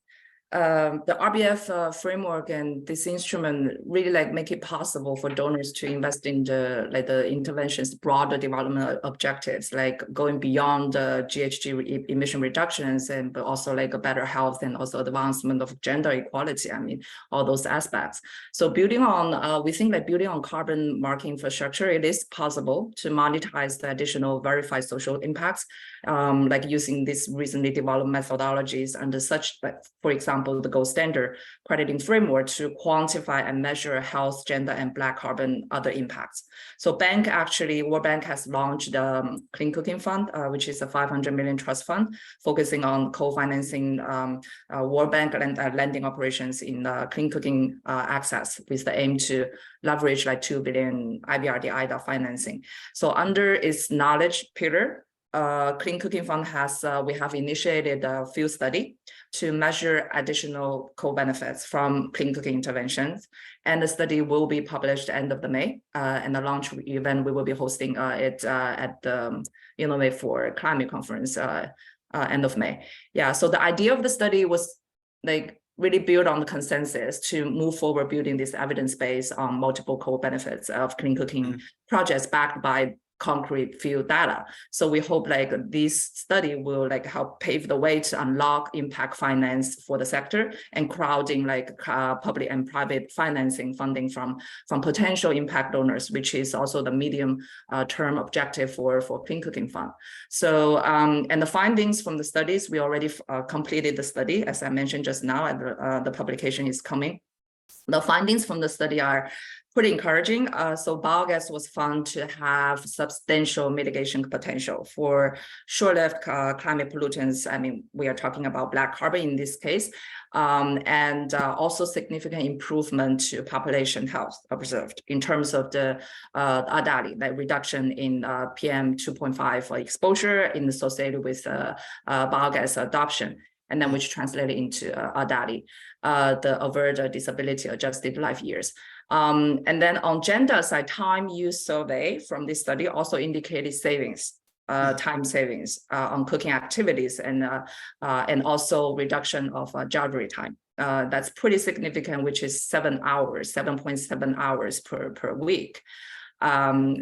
Speaker 12: RBF framework and this instrument really make it possible for donors to invest in the interventions, broader development objectives, like going beyond GHG emission reductions, but also a better health and also advancement of gender equality. I mean, all those aspects. So building on, we think building on carbon market infrastructure, it is possible to monetize the additional verified social impacts, like using these recently developed methodologies under such, for example, the gold standard crediting framework to quantify and measure health, gender, and Black carbon other impacts. So World Bank has launched the Clean Cooking Fund, which is a 500 million trust fund focusing on co-financing World Bank and lending operations in clean cooking access, with the aim to leverage 2 billion IBRD IDA financing. So under its knowledge pillar, Clean Cooking Fund we have initiated a field study to measure additional co-benefits from clean cooking interventions, and the study will be published end of May. And the launch event, we will be hosting it at the May for Climate Conference end of May. Yeah, so the idea of the study was really build on the consensus to move forward building this evidence base on multiple co-benefits of clean cooking projects backed by concrete field data. So we hope this study will help pave the way to unlock impact finance for the sector and crowding public and private financing funding from potential impact donors, which is also the medium term objective for Clean Cooking Fund. So and the findings from the studies, we already completed the study, as I mentioned just now, and the publication is coming. The findings from the study are pretty encouraging. So biogas was found to have substantial mitigation potential for short-lived climate pollutants. I mean, we are talking about Black carbon in this case, and also significant improvement to population health observed in terms of the ADALI, reduction in PM 2.5 exposure associated with biogas adoption, and then which translated into ADALI, the avert disability adjusted life years. And then on gender side, time use survey from this study also indicated savings, time savings on cooking activities, and also reduction of jewelry time. That's pretty significant, which is 7.7 hours per week. And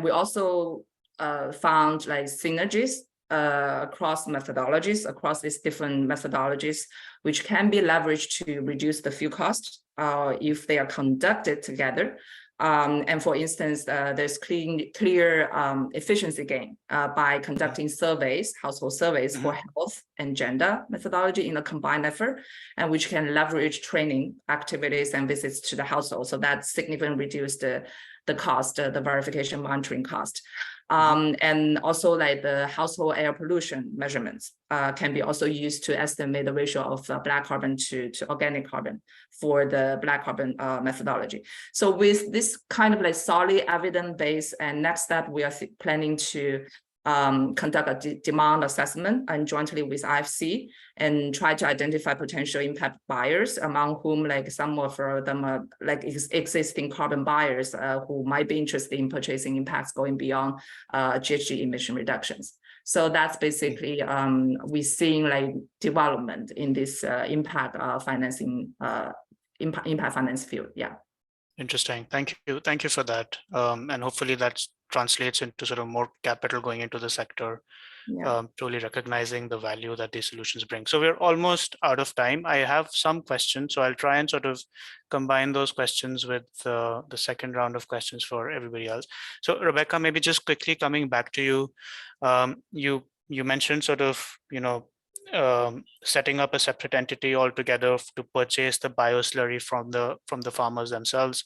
Speaker 12: we also found synergies across methodologies, across these different methodologies, which can be leveraged to reduce the fuel cost if they are conducted together. And for instance, there's clear efficiency gain by conducting surveys, household surveys for health and gender methodology in a combined effort, and which can leverage training activities and visits to the household. So that significantly reduced the cost, the verification monitoring cost. And also like the household air pollution measurements can be also used to estimate the ratio of black carbon to organic carbon for the black carbon methodology. So with this kind of like solid evidence base, and next step, we are planning to conduct a demand assessment and jointly with IFC and try to identify potential impact buyers, among whom like some of them are like existing carbon buyers who might be interested in purchasing impacts going beyond GHG emission reductions. So that's basically we're seeing like development in this impact financing, impact finance field. Yeah.
Speaker 8: Interesting. Thank you for that. And hopefully that translates into sort of more capital going into the sector, truly recognizing the value that these solutions bring. So we're almost out of time. I have some questions, so I'll try and sort of combine those questions with the second round of questions for everybody else. So Rebecca, maybe just quickly coming back to you, you mentioned sort of, setting up a separate entity altogether to purchase the bioslurry from the farmers themselves.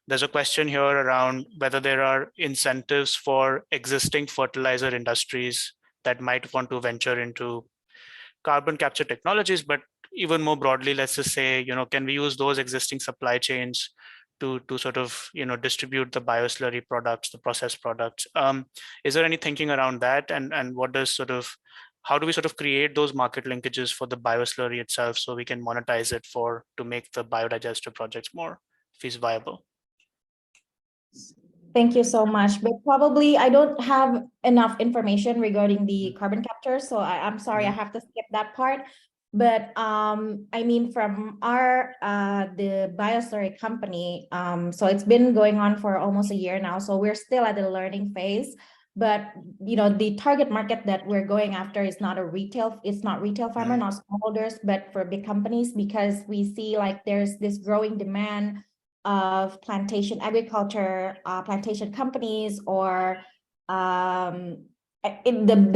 Speaker 8: There's a question here around whether there are incentives for existing fertilizer industries that might want to venture into carbon capture technologies, but even more broadly, let's just say, can we use those existing supply chains to sort of, distribute the bioslurry products, the processed products? Is there any thinking around that? And what does how do we sort of create those market linkages for the bioslurry itself so we can monetize it to make the biodigester projects more viable?
Speaker 10: Thank you so much, but probably I don't have enough information regarding the carbon capture, so I'm sorry, I have to skip that part. But I mean, from the bioslurry company, so it's been going on for almost a year now, so we're still at the learning phase. But the target market that we're going after is not retail farmer, not smallholders, but for big companies, because we see like there's this growing demand of plantation agriculture, plantation companies, or the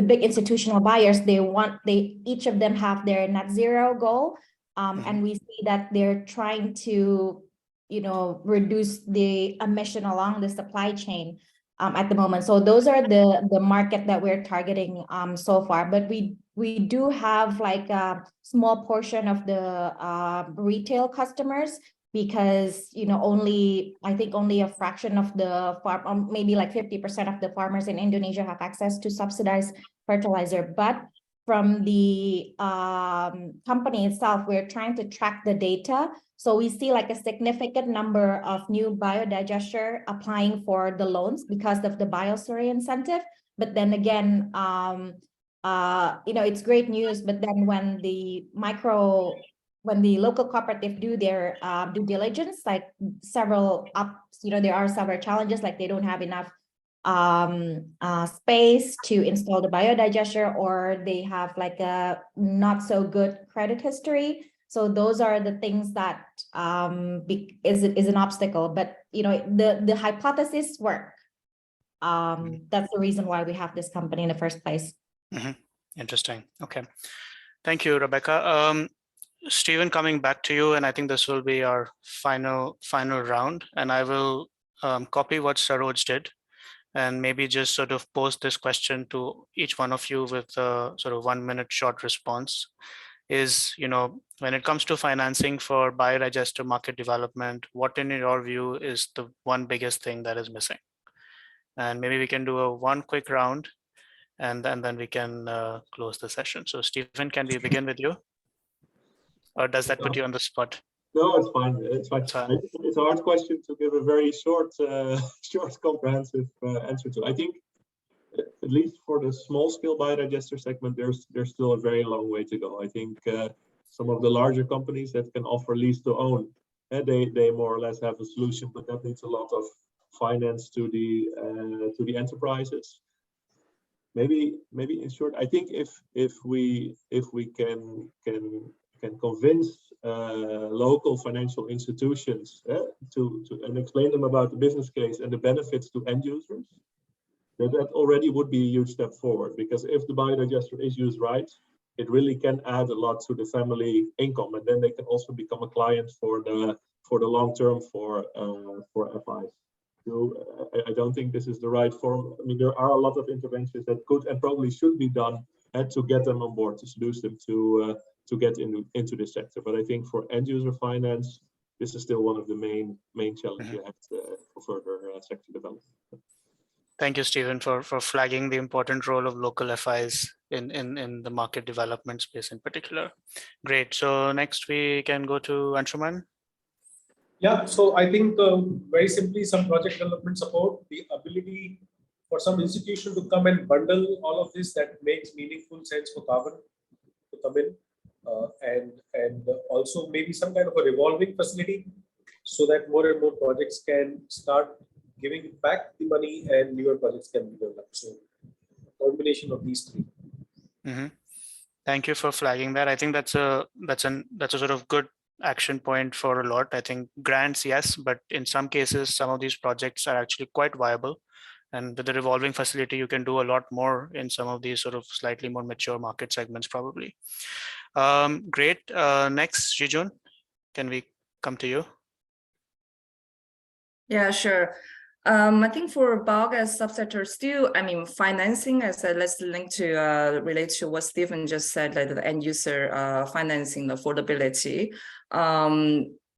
Speaker 10: big institutional buyers. Each of them have their net zero goal, and we see that they're trying to reduce the emission along the supply chain at the moment. So those are the market that we're targeting so far. But we do have like a small portion of the retail customers, because I think only a fraction of the farm, maybe like 50% of the farmers in Indonesia have access to subsidized fertilizer. But from the company itself, we're trying to track the data. So we see like a significant number of new biodigester applying for the loans because of the bioslurry incentive. But then again, it's great news. But then when the local cooperative do their due diligence, like there are several challenges, like they don't have enough space to install the biodigester, or they have like a not so good credit history. So those are the things that is an obstacle. But the hypothesis work. That's the reason why we have this company in the first place.
Speaker 8: Interesting. Okay, thank you, Rebecca. Stephen, coming back to you, and I think this will be our final round, and I will copy what Saroj did, and maybe just sort of pose this question to each one of you with a sort of 1 minute short response. Is, when it comes to financing for biodigester market development, what in your view is the one biggest thing that is missing? And maybe we can do one quick round, and then we can close the session. So Stephen, can we begin with you? Or does that put you on the spot?
Speaker 11: No, it's fine. It's fine. It's a hard question to give a very short, comprehensive answer to. I think, at least for the small-scale biodigester segment, there's still a very long way to go. I think some of the larger companies that can offer lease to own, they more or less have a solution, but that needs a lot of finance to the enterprises. maybe in short, I think if we can convince local financial institutions to explain them about the business case and the benefits to end users, that already would be a huge step forward. Because if the biodigester is used right, it really can add a lot to the family income, and then they can also become a client for the long term for FIs. So I don't think this is the right form. I mean, there are a lot of interventions that could and probably should be done to get them on board, to seduce them to get into this sector. But I think for end user finance, this is still one of the main challenges you have for further sector development.
Speaker 8: Thank you, Stephen, for flagging the important role of local FIs in the market development space in particular. Great. So next we can go to Anshuman.
Speaker 9: Yeah, so I think very simply some project development support, the ability for some institution to come and bundle all of this that makes meaningful sense for carbon to come in, and also maybe some kind of a revolving facility so that more and more projects can start giving back the money and newer projects can be developed. So combination of these three.
Speaker 8: Mm-hmm. Thank you for flagging that. I think that's a sort of good action point for a lot. I think grants, yes, but in some cases, some of these projects are actually quite viable. And with the revolving facility, you can do a lot more in some of these sort of slightly more mature market segments, probably. Great. Next, Jijun, can we come to you?
Speaker 12: Yeah, sure. I think for biogas subsector still, I mean, financing, as let's link to relate to what Stephen just said, like the end user financing, the affordability.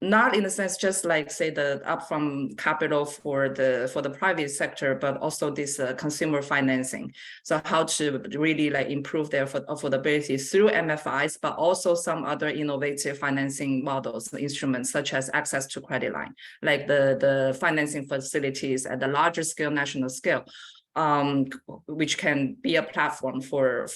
Speaker 12: Not in the sense just like say the upfront capital for the private sector, but also this consumer financing. So how to really like improve their affordability through MFIs, but also some other innovative financing models, instruments such as access to credit line, like the financing facilities at the larger scale, national scale. Which can be a platform for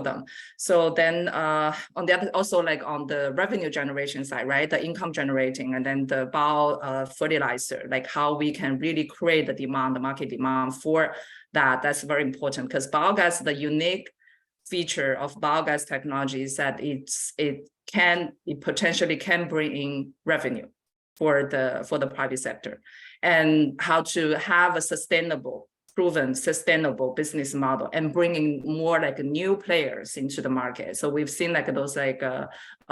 Speaker 12: them. So then on the other, also like on the revenue generation side, right, the income generating, and then the bio fertilizer, like how we can really create the demand, the market demand for that. That's very important, because biogas, the unique feature of biogas technology is that it potentially can bring in revenue for the private sector, and how to have a proven sustainable business model and bringing more like new players into the market. So we've seen like those like a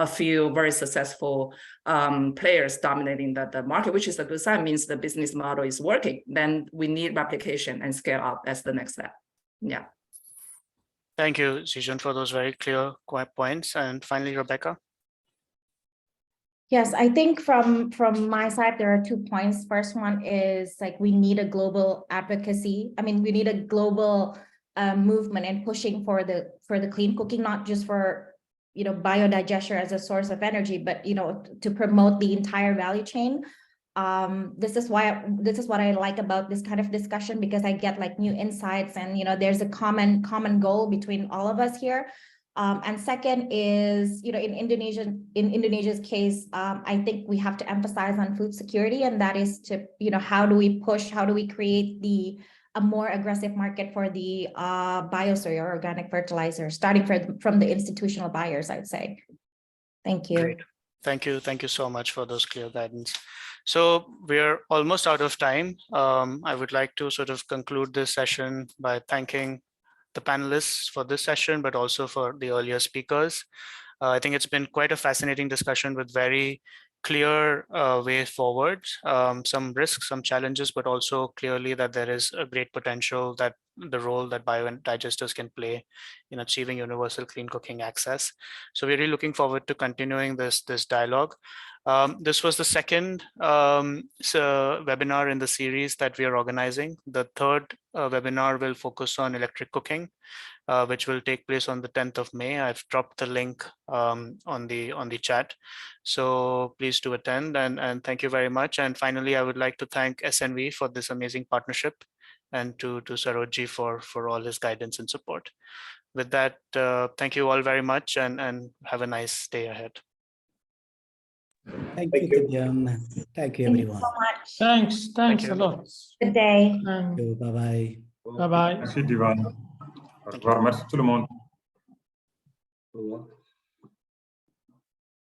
Speaker 12: few very successful players dominating the market, which is a good sign, means the business model is working. Then we need replication and scale up as the next step. Yeah.
Speaker 8: Thank you, Jijun, for those very clear points. And finally, Rebecca.
Speaker 10: Yes, I think from my side, there are 2 points. First one is like we need a global advocacy. I mean, we need a global movement and pushing for the clean cooking, not just for, you know, biodigester as a source of energy, but, you know, to promote the entire value chain. This is what I like about this kind of discussion, because I get like new insights, and, you know, there's a common goal between all of us here. And second is, you know, in Indonesia's case, I think we have to emphasize on food security, and that is to, you know, how do we create a more aggressive market for the biosoy or organic fertilizer, starting from the institutional buyers, I'd say. Thank you.
Speaker 8: Great. Thank you so much for those clear guidance. So we're almost out of time. I would like to sort of conclude this session by thanking the panelists for this session, but also for the earlier speakers. I think it's been quite a fascinating discussion with very clear way forward, some risks, some challenges, but also clearly that there is a great potential that the role that biodigesters can play in achieving universal clean cooking access. So we're really looking forward to continuing this dialogue. This was the second webinar in the series that we are organizing. The third webinar will focus on electric cooking, which will take place on the 10th of May. I've dropped the link on the chat. So please do attend, and thank you very much. And finally, I would like to thank SNV for this amazing partnership, and to Sarojji for all his guidance and support. With that, thank you all very much, and have a nice day ahead.
Speaker 3: Thank you, Divyam. Thank you, everyone.
Speaker 10: Thank you so much.
Speaker 5: Thanks a lot.
Speaker 10: Good day.
Speaker 3: Bye-bye.
Speaker 5: Bye-bye.
Speaker 2: Merci, Divan. Au revoir. Merci tout le monde.
Speaker 6: Au revoir.